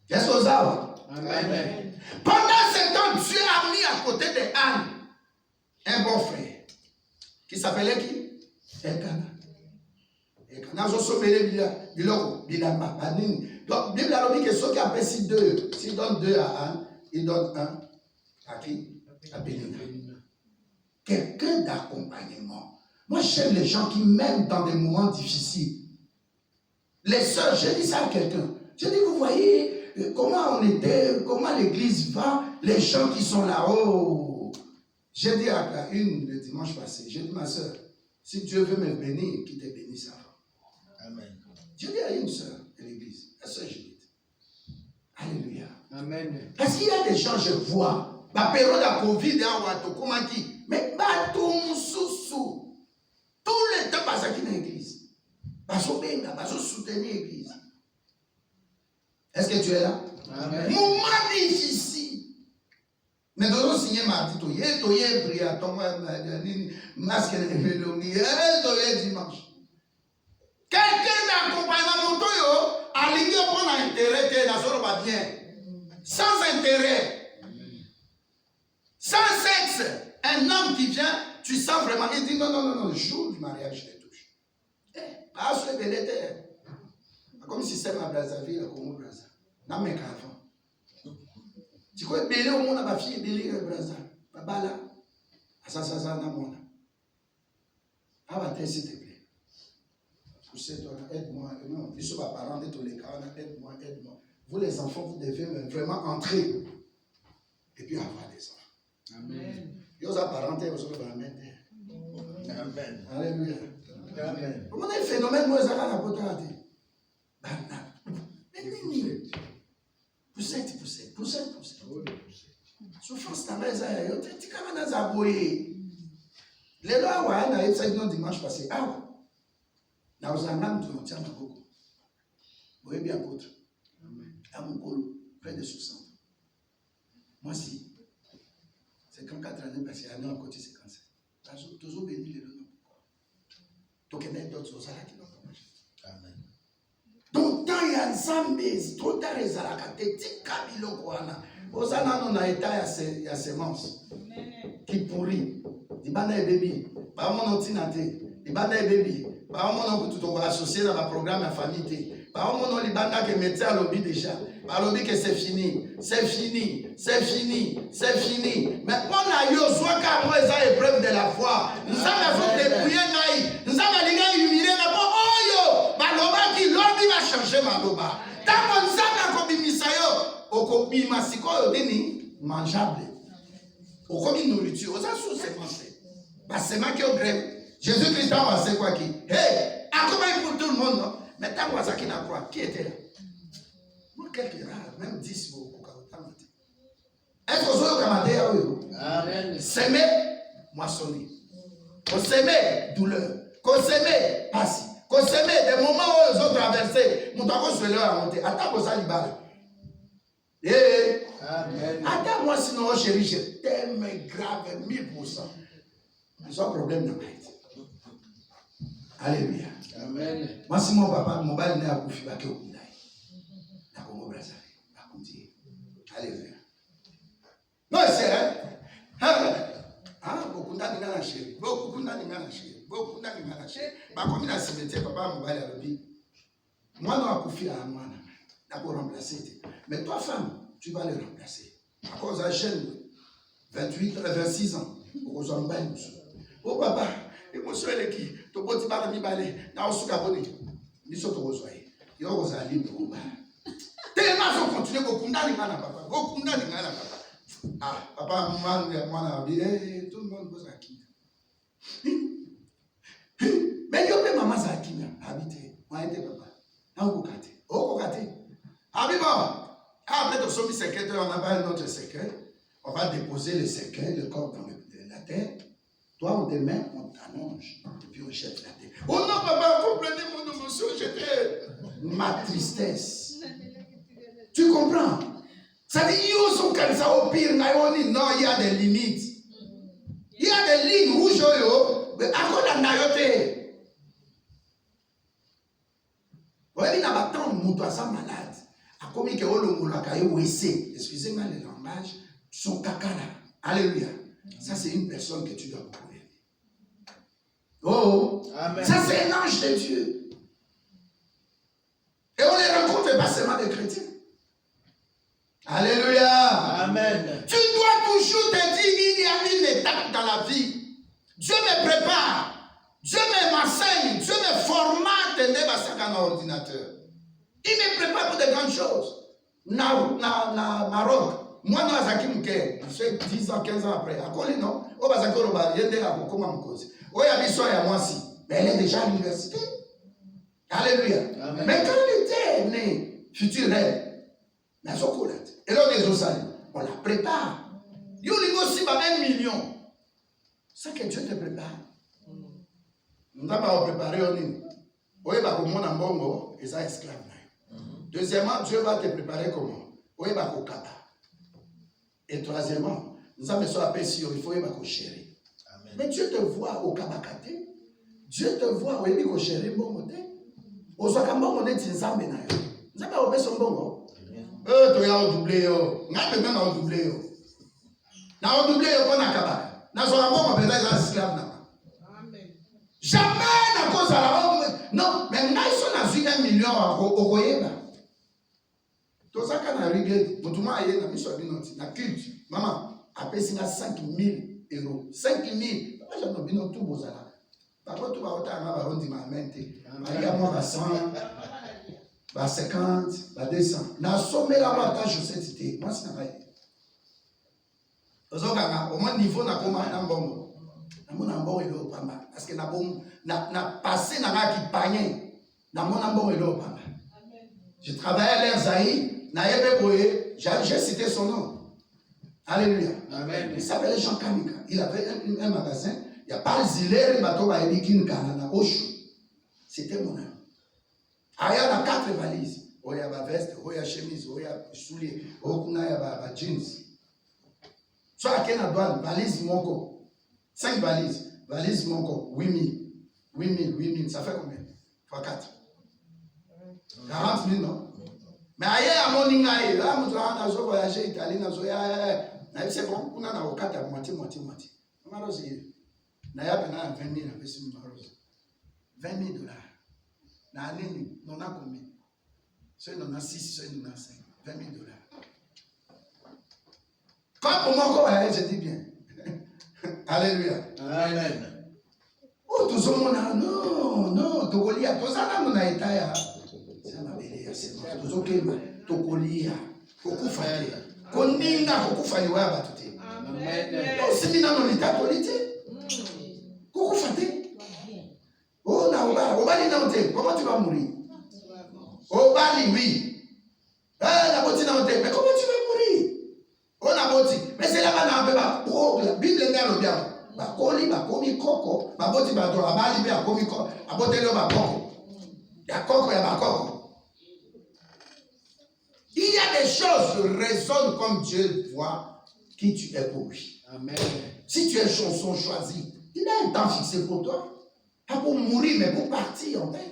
Qu'est-ce que ça va? Amen. Pendant ce temps, Dieu a mis à côté de Anne un bon frère qui s'appelait qui? Elkana. Elkana, je suis biloko, bilama, anini. Donc, Bible a dit que ceux qui appellent si deux, s'il donne deux à Anne, il donne un à qui? À Pénina. Quelqu'un d'accompagnement. Moi, j'aime les gens qui m'aiment dans des moments difficiles. Les sœurs, j'ai dit ça à quelqu'un. J'ai dit, vous voyez comment on était, comment l'église va, les gens qui sont là-haut. J'ai dit à une le dimanche passé, j'ai dit, ma sœur, si Dieu veut me bénir, qu'il te bénisse avant. Amen. J'ai dit à une sœur de l'église, la sœur Judith. Alléluia. Amen. Parce qu'il y a des gens, je vois, la période de Covid, comment dire, mais bateau sous tout le temps, parce qu'il y a une église. Parce qu'on soutenir l'église. Est-ce que tu es là? Amen. Moment difficile. Mais nous avons signé mardi, tu es prié, ton masque de dimanche. Quelqu'un d'accompagnement, aligné pour l'intérêt, tu es bien. Sans intérêt. Sans sexe. Un homme qui vient, tu sens vraiment, il dit non, le jour du mariage, je te touche. Pas sur les belles. Comme si c'était ma Brazzaville, comme Brazza. Non, mais qu'avant. Tu crois que Bélé au monde, ma fille, Bélé, Brazza. Papa là. Ça, non, mon. Ah, va s'il te plaît. Poussez-toi, aide-moi. Non, je suis pas parent de tous les cas, aide-moi. Vous, les enfants, vous devez vraiment entrer. Et puis avoir des enfants. Amen. Vous avez parenté, vous avez amené. Amen. Alléluia. Amen. Comment est le phénomène, moi, ça va la potente? Poussette. Souffrance dans les airs. Tu es quand même dans les lois, on a été dimanche passé. Ah, là, vous avez un peu de beaucoup. Vous voyez bien, apôtre. À mon colo, près de 60. Moi, si. C'est quand 4 années passées, à nous, à côté, c'est cancer. Toujours béni les noms. Donc, il y a d'autres choses qui n'ont pas marché. Amen. Donc, tant il y a un zambé, trop tard, les alakate, tika biloko wana. Osana non a état ya semence qui pourrit. Di bana e baby, ba mon otinate. Di bana e baby, ba mon on tout associé dans le programme de famille. Ba mon on li bana que métier à lobby déjà. Ba lobby que c'est fini. Mais on a yo soit ka moi ça épreuve de la foi. Nous avons dépouillé naï. Nous avons les humilié mais bon oyo. Ba loba qui lobby va changer ma loba. Tant on s'en a comme misayo. Okobima sikoyo dini mangeable. Okomi nourriture. Osa sous sémencé. Bah c'est ma qui au grève. Jésus-Christ a passé quoi qui? Hey, accompagne pour tout le monde, non? Mais tant que ça qui n'a quoi? Qui était là? Moi, quelques rares, même 10 au Kokaotamate. Est-ce que vous avez kamate? Amen. S'aimer, moissonner. Qu'on s'aimer, douleur. Qu'on s'aimer, passe. Qu'on s'aimer, des moments où ils ont traversé. Mon temps qu'on se lève à monter. Attends que ça libère. Eh, Amen. attends moi sinon, chérie, je t'aime grave 1000%. Ils ont un problème dans ma vie. Alléluia. Amen. Moi, si mon papa, mon bal n'est à Koufi, bah, qu'il y a un Congo Brazzaville. Alléluia. Non, c'est hein? Ah, beaucoup d'années dans la chérie. Beaucoup d'années dans la chérie. Beaucoup d'années dans la chérie. Bah, comme il a cimetière, papa, mon bal est à l'objet. Moi, non, à Koufi, à moi, d'accord, remplacer. Mais toi, femme, tu vas les remplacer. À cause de la chaîne, 26 ans, pour qu'on baille. Oh, papa, émotion, elle est qui? Tu peux te parler de balai, dans le sous-cabonné. Ils sont au rejoint. Ils ont osé aller pour combattre. Tellement ils ont continué, beaucoup d'animals, papa. Beaucoup d'animals, papa. Ah, papa, moi, tout le monde pose à qui? Mais il y a maman à qui habité. Moi, j'étais papa. Au Kokate. Abiba. Après, nous sommes secrétaires, on n'a pas un autre secret. On va déposer le secret, le corps dans la terre. Toi, demain, on t'annonce. Et puis on jette la terre. Oh non, papa, comprenez mon émotion, j'étais. Ma tristesse. Tu comprends? Ça dit, ils sont comme ça au pire. Non, il y a des limites. Il y a des lignes rouges. Mais à quoi on a yoté? Oui, il n'a pas tant de moutons malade. À Comme il y a excusez-moi le langage, son kakana. Alléluia. Ça, c'est une personne que tu dois beaucoup aimer. Oh, amen. Ça, c'est un ange de Dieu. Et on les rencontre pas seulement des chrétiens. Alléluia. Amen. Tu dois toujours te dire, il y a une étape dans la vie. Dieu me prépare. Dieu m'enseigne. Dieu me formate dans l'ordinateur. Il me prépare pour de grandes choses. Maroc. Moi, nous avons 10 ans, 15 ans après. À Koli, non? On va s'accorder au bas. Il y a des gens qui ont cause. Oui, il y a des gens qui ont aussi. Mais elle est déjà à l'université. Alléluia. Amen. Mais quand elle était née, future reine, mais elle et là, on la prépare. Il y a aussi 1 million. C'est que Dieu te prépare. Nous avons préparé au niveau. Oui, comme on a bon, et ça esclave. Deuxièmement, Dieu va te préparer comment? Oui, au Kaba. Et troisièmement, nous avons besoin de sûr, il faut y chérir. Mais Dieu te voit au Kabakate. Dieu te voit au chérir bon côté. Au Zakamba, on est Tinzambe na yo. Nous avons besoin de bon. Tu as doublé yo. N'a même pas doublé yo. Na doublé yo pour na Kabaka. Na Zakamba, on peut être esclave na. Amen. Jamais na cause à la non, mais n'a ils sont 1 million au Koyeba. Tout ça qu'on a réglé, mon tout le monde a mis binoti, na culte, maman, a payé 5 000 euros. 5 000. Moi, j'ai mis tout bozala. Par contre, tout va autant à ma ma mente. Il y a moi, 100, 50, 200. Na somme la avantage de cette idée. Moi, c'est pas. Au moins niveau na comment na mbongo. Na mon mbongo est au pamba. Parce que na bon, na passé na qui pagné. Na mon mbongo est au pamba. Je travaillais à l'Erzaï. J'ai cité son nom. Alléluia. Amen. Il s'appelait Jean Kamika. Il avait un magasin. Il n'y a pas le zilère, il m'a dit qu'il y a un Osho. C'était mon ami. Il y a 4 valises. Il y a ma veste, il y a chemise, il y a souliers, il y a jeans. Soit qu'il y a une valise monko. 5 valises. Valise monko. 8 000. Ça fait combien? Fois 4. 40 000, non? Mais ailleurs, à mon ingaï, là, nous avons voyagé en Italie, nous avons c'est bon, on a un cas à moitié. Maroz, nous avons 20 000, 20 000 $. Nous avons combien? Soit nous avons 6, soit nous avons 5. 20 000 $. Quand pour moi, je dis bien. Alléluia. Amen. Oh, tout le monde, non, tout le monde, tout ça, nous avons été. Tuzokema tokolia kokufanya koninga kokufanya wa batute amen osimina no litakolite kokufate ona obali na ote comment tu vas mourir obali oui la boti na ote mais comment tu vas mourir ona boti mais c'est là bana beba pro la bible ngalo bien bakoli bakomi koko baboti bato abali be akomi koko abotelo bakoko ya koko ya bakoko. Il y a des choses qui résonnent comme Dieu voit qui tu es pour lui. Amen. Si tu es chanson choisi, il a un temps fixé pour toi. Pas pour mourir, mais pour partir en paix.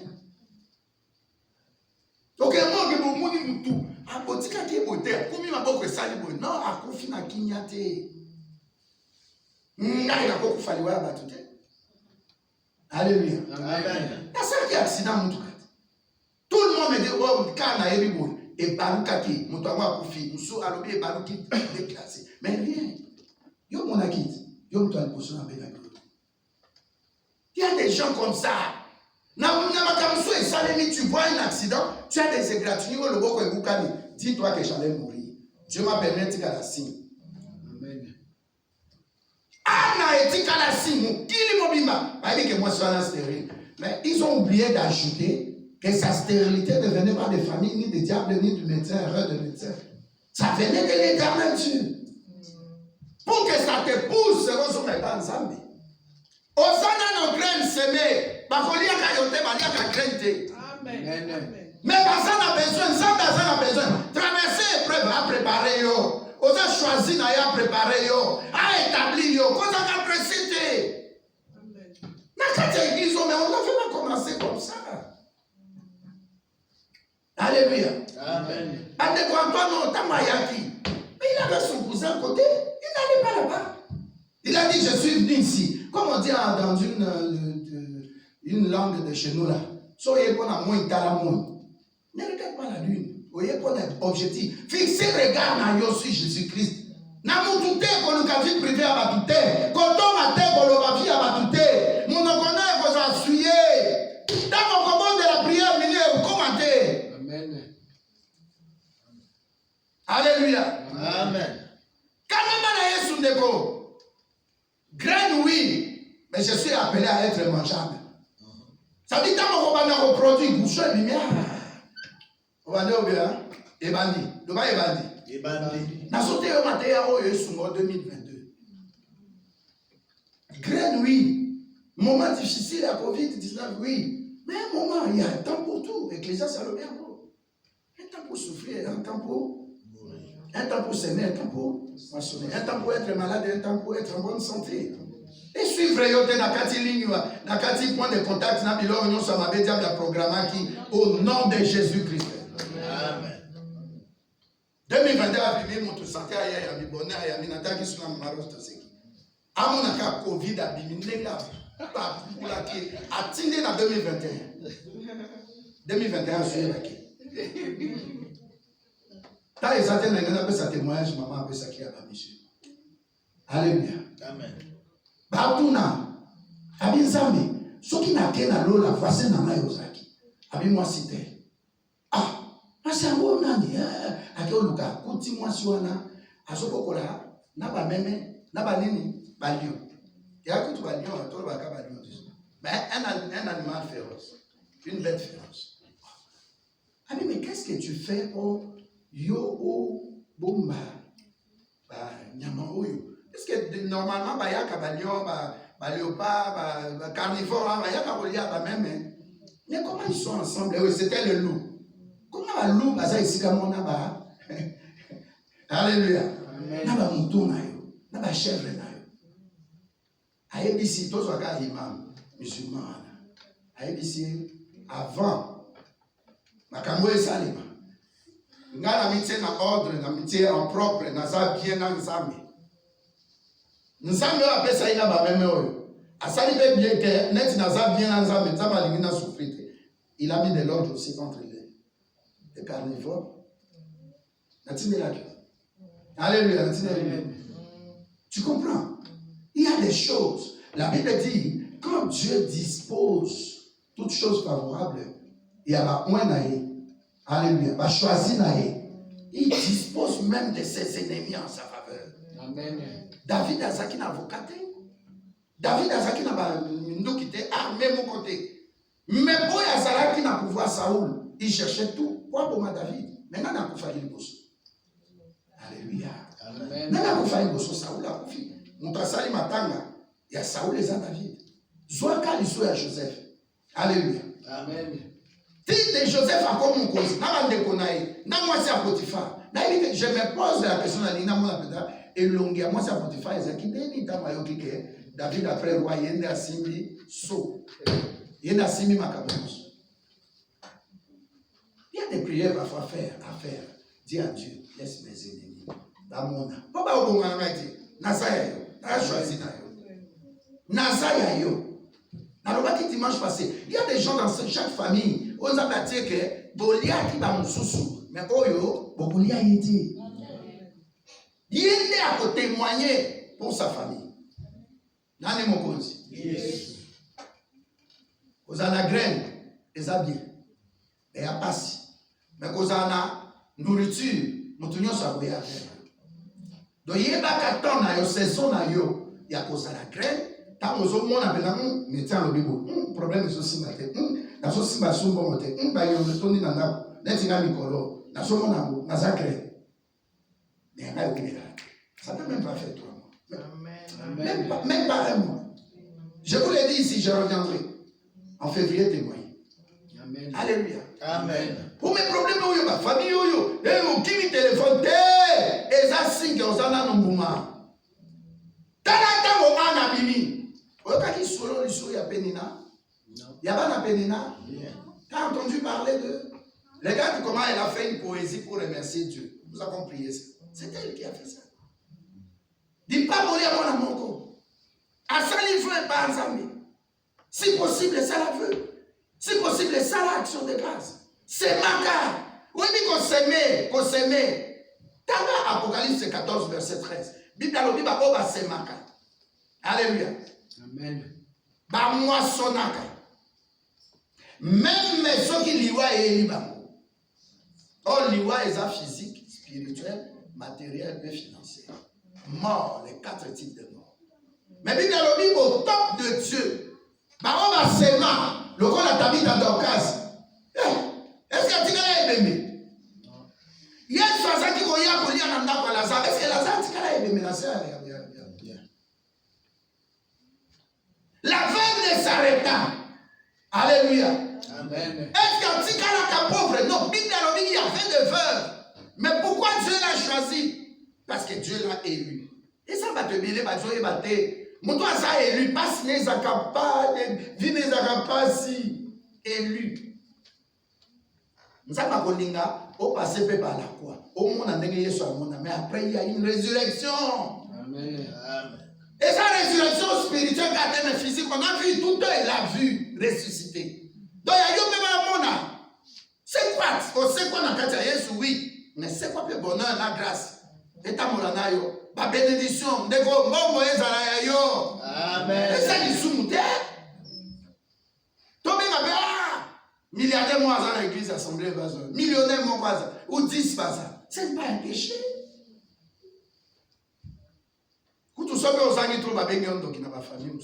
Donc, moi, je vais mourir tout. A botika qui est beauté, comme il m'a beaucoup sali bon. Non, à confier na kinyate. N'a pas beaucoup fallu voir batute. Alléluia. Amen. La seule qui a accident mon tout. Tout le monde me dit oh, car na ebi bon. Et Baroukaki, mon toit koufi, Moussou Alobi et Barouki déclassé. Mais rien. Yo mon akit, yo mon toit le poisson à Bénagro. Il y a des gens comme ça. Tu vois un accident, tu as des égratignures, le boko et Boukani. Dis-toi que j'allais mourir. Dieu m'a permis de la signe. Amen. Anna et Tika la signe, qui est mobima? Pas que moi je sois stérile. Mais ils ont oublié d'ajouter que sa stérilité ne venait pas des familles, ni des diables, ni du médecin, erreur de médecin. Ça venait de l'éternel Dieu. Pour que ça te pousse, c'est ce qu'on met dans Zambie. Osana nos graines semées, Bakolia Kayote, Balia Kakrente. Amen. Mais Bazan a besoin, Zambie a besoin. Traverser l'épreuve, à préparer yo. Osa choisi, à préparer yo. À établir yo. Qu'on a précité. N'a qu'à dire, mais on n'avait pas commencé comme ça. Alléluia. Amen. Mais il avait son cousin à côté, il n'allait pas là-bas. Il a dit, je suis venu ici. Comme on dit dans une langue de chez nous là. Soyez bon à moi, ne regarde pas la lune. Soyez bon à objectif. Fixez le regard dans yo sur Jésus-Christ. Na mutute ko luka vie privée à batute. Koto mate ko lo vie à batute. Mon connaît ko ça suyer. Dans mon commande de la prière milieu commenter. Amen. Alléluia. Amen. Quand même Yesu ndeko. Graine oui, mais je suis appelé à être mangeable. Ça dit quand on va produire bouchon lumière. On va dire bien et bandi. Le bas est bandi. Et bandit. N'a sauté au matin au Yesu en 2022. Graine oui. Moment difficile à Covid-19 oui. Mais un moment il y a un temps pour tout. Ecclésiaste ça le bien. Un temps pour souffrir, un temps pour un temps pour s'aimer, un temps pour maçonner, un temps pour être malade, un temps pour être en bonne santé. Et suivre yote na kati ligne, na kati point de contact, na bilo union sur ma bédia de programme qui au nom de Jésus-Christ. Amen. 2021 a bimi mon santé aya ya mibona ya minata ki suna maros to seki. Amona ka Covid a bimi nenga pa pula ki atinde na 2021. 2021 suye baki. Ta ezate na ngana pesa témoignage maman pesa ki abamishi. Alléluia. Amen. Batuna abinzambe soki na kena lola voisin na ngai ozaki abi mwasi te mwasi yango nani akeoluka kuti mwasi wana azokokola na bameme na banini balion yakutu balion atolobaka balion mais un animal féroce, une bête féroce. Abi mais qu'est-ce que tu fais pour yo o bomba ba nyama oyo? Est-ce que normalement, il y a des léopards, des carnivores, il y a des même. Mais comment ils sont ensemble? Oui, c'était le loup. Comment le loup, ça ici comme on a Alléluia. Il y a des moutons, il y a des chèvres. À ABC, tous les imams musulmans. À ABC, avant, ma camoufle salima. Ngala mitié na ordre, na mitié en propre, na za bien na nzambe. Nzambe wa pesa ina ba meme oyo. Asali be bien que net na za bien na nzambe, nzambe alingi na souffrir. Il a mis de l'ordre aussi contre les carnivores. Natine la. Alléluia, natine. Tu comprends? Il y a des choses. La Bible dit, quand Dieu dispose toutes choses favorables, il y a la naïe. Alléluia. Va choisir naïe. Il dispose même de ses ennemis en sa faveur. Amen. David a zaki na avocat. David a zaki na ba ndo qui était armé mon côté. Mais boy a zaki na pouvoir Saoul. Il cherchait tout. Quoi pour ma David? Maintenant na kufa li bosso. Alléluia. Amen. Nana kufa li bosso Saoul a kufi. Mutasali matanga. Ya Saoul les a David. Zoaka liso ya Joseph. Alléluia. Amen. Fils de Joseph encore mon cause. Na bande konaï. Na moi c'est à Potiphar. Je me pose la question à Nina mon appel. Et longue à moi c'est à Potiphar. Ezaki deni tamayo kike. David après roi yende asimbi so. Yende asimbi makabos. Il y a des prières parfois à faire. Dis à Dieu, laisse mes ennemis. Dans mon âme. Papa au bon moment dit. Nazaya yo. Na choisi na yo. Nazaya yo. Qui dimanche passé, il y a des gens dans chaque famille, on a dit que Bolia qui va moussou, mais Oyo, Bolia y dit. Il est à témoigner pour sa famille. Nani Mokonzi. Yes. Vous avez la graine, les habits, et à passer. Mais vous avez la nourriture, nous tenons ça pour y aller. Donc il y a pas qu'à temps, il y a saison, il y a cause à la graine. Tant aux hommes, on a besoin de mettre en bibo. Problème de aussi maté. La sauce va souvent monter. Bah il y a le ton d'inanda. N'était-il Nicolo. La sauce on a beau. La sacrée. Mais il y a pas eu ça peut même pas faire 3 mois. Même pas 1 mois. Je vous l'ai dit ici, je reviendrai en février témoigner. Amen. Alléluia. Amen. Pour mes problèmes, il y a ma famille, il y a mon qui me téléphone. Et ça signe que vous en avez un mouvement. Tanata mo anabimi. Quand il solo, il y a Pénina. Il y a pas de Pénina. Tu as entendu parler de Regarde comment elle a fait une poésie pour remercier Dieu. Nous avons prié ça. C'est elle qui a fait ça. Dis pas mourir à mon amour. À ça, il faut un pas ensemble. Si possible, ça la veut. Si possible, ça l'action de grâce. C'est ma carte. Oui, mais qu'on s'aimait. Dans Apocalypse 14, verset 13. Bible dans le Bible, c'est ma carte. Alléluia. Amen. Ba moi sonaka. Même ceux qui liwa et libango. Oh, liwa est physique, spirituel, matériel et financier. Mort, les 4 types de morts. Mais Bible dans le Bible, au top de Dieu. Bah on va s'aimer. Le con a tabi dans Dorcas. Est-ce que tu as aimé? Il y a une façon qui voyait à Kolia Nanda pour Lazare. Est-ce que Lazare tu as aimé la sœur? L'aveugle s'arrêta. Alléluia. Amen. Est-ce que tu as pauvre? Non, Bible dans le Bible, il y avait des veuves. Mais pourquoi Dieu l'a choisi? Parce que Dieu l'a élu. Et ça va te biler, Dieu va te. Mon toi, ça élu. Pas si les accapables, vie les accapables, si élu. Nous avons pas au passé par la croix. Au monde a négligé sur le monde, mais après il y a une résurrection. Amen. Et sa résurrection spirituelle, quand même physique, on a vu tout il a vu ressusciter. Donc il y a eu même un monde. C'est quoi? On sait qu'on a fait Jésus, oui. Mais c'est quoi le bonheur, la grâce? Et ta morana yo, la bénédiction, de vos mots, Moïse à yo. Amen. Et ça, ils sont montés. Toi, même, milliardaire, moi, dans l'église, assemblée, millionnaire, moi, ou 10 par ça. C'est pas un péché. Quand tu sais que vous avez trouvé un bénédiction, donc il n'a pas famille. Donc,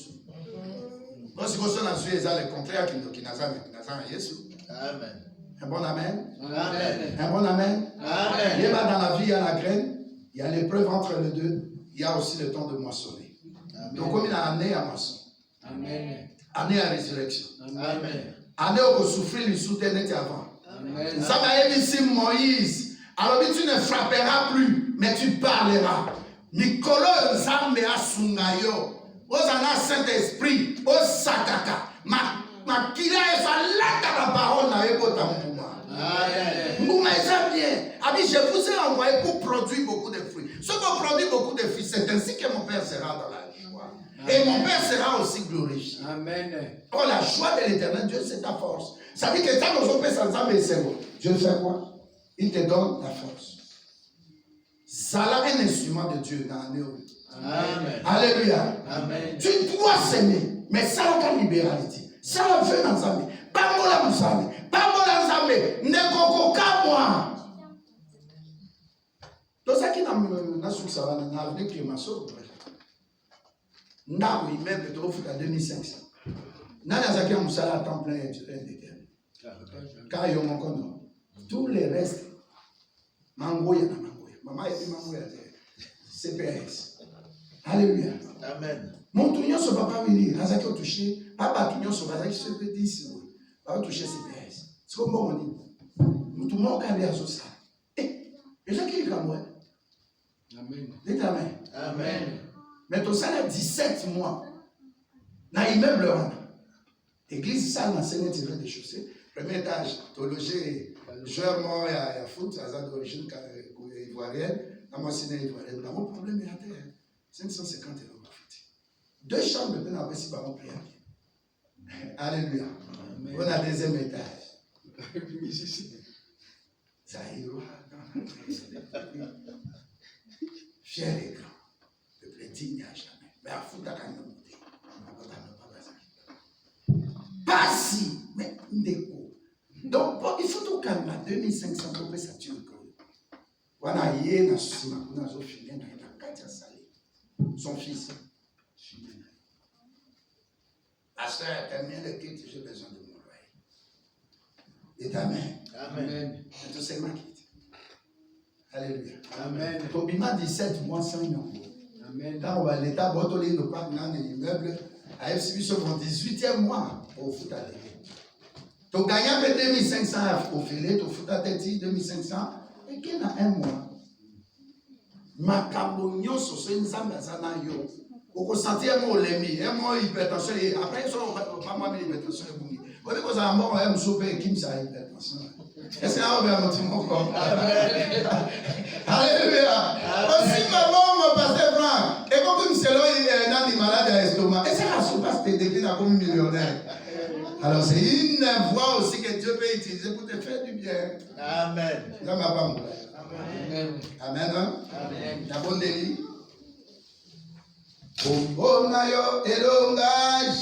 si vous avez le contraire, qui n'a pas Jésus. Amen. Un bon amen. Amen. Un bon amen. Amen. Il y a dans la vie, il y a la graine, il y a l'épreuve entre les deux, il y a aussi le temps de moissonner. Amen. Donc, comme il a année à moisson, Amen. année à résurrection, Amen. année où souffrir le soutien était avant. Amen. Ça m'a dit ici Moïse. Alors tu ne frapperas plus, mais tu parleras. Mikolo Nzambe asungayo. Ozana Saint-Esprit, Osakaka. Ma kila esalaka la parole na ebota mpuma. Amen. Mpuma est bien. Abi, je vous ai envoyé pour produire beaucoup de fruits. Ce qu'on produit beaucoup de fruits, c'est ainsi que mon Père sera dans la joie. Et mon Père sera aussi glorifié. Amen. Oh, la joie de l'éternel Dieu, c'est ta force. Ça veut dire que quand nos pères s'ensemble et c'est bon, Dieu fait quoi? Il te donne la force. Ça là un instrument de Dieu dans la néo. Amen. Alléluia. Amen. Tu dois s'aimer, mais ça là la libéralité. Ça là veut dans Zambé. Pas moi la Moussame. Pas moi la Zambé. Ne coco qu'à moi. Donc ça qui n'a su que ça va dans l'avenir qui est ma soeur. N'a oui même de trop à 2500. N'a zaki musala à temps plein et d'éternel. Car il y a mon condom. Tous les restes, mangoya na mangoya. Maman et mangoya CPS. Alléluia. Amen. Mon tounion se va pas venir. Azaki au touché. Papa tounion se va se peut dire si oui. Pas toucher CPS. C'est comme on dit. Nous tout le monde a l'air ça. Eh, les gens qui est comme moi. Amen. Dites amen. Amen. Mais tout ça là 17 mois. Dans l'immeuble là. Église salle dans Seigneur tiré des chaussées. Premier étage, tu as logé joueur mort à foot, ça a d'origine ivoirienne. Dans mon ciné ivoirienne. Dans mon problème, il y a 550 €. 2 chambres, mais on a aussi par mon prière. Alléluia. On a deuxième étage. Ça y est. Fier et grand. Le petit n'y a jamais. Mais à foot, à pas si, mais ndeko. Donc, bon, il faut tout calmer. 2500 pour ça tue. Voilà, il y a son fils. Pasteur, terminé le culte, j'ai besoin de mon royaume. Et amen. Amen. Et tout c'est ma quitte. Alléluia. Amen. Tobima 17 mois sans yon. Amen. Quand on va l'état, botolé le parc dans l'immeuble, à FCB sur mon 18e mois au foot à l'église. Tu gagnes 2500 au filet, tu foot à tête 2500, et qu'il y a un mois. Ma cambognon sur ce nzamba zanayo. Au consentir mon lemi, un mois hypertension, et après, ça, pas moi, mais hypertension est boumi. Vous voyez que ça a mort, un souper, qui me ça hypertension. Est-ce qu'il y a un petit mot comme Alléluia. Aussi, maman, mon pasteur Franck, et comme il s'est là, il est malade à l'estomac. Et c'est la soupasse que tu deviens comme millionnaire. Alors, c'est une voie aussi que Dieu peut utiliser pour te faire du bien. Amen. Amen. Amen. Amen. Amen. Amen.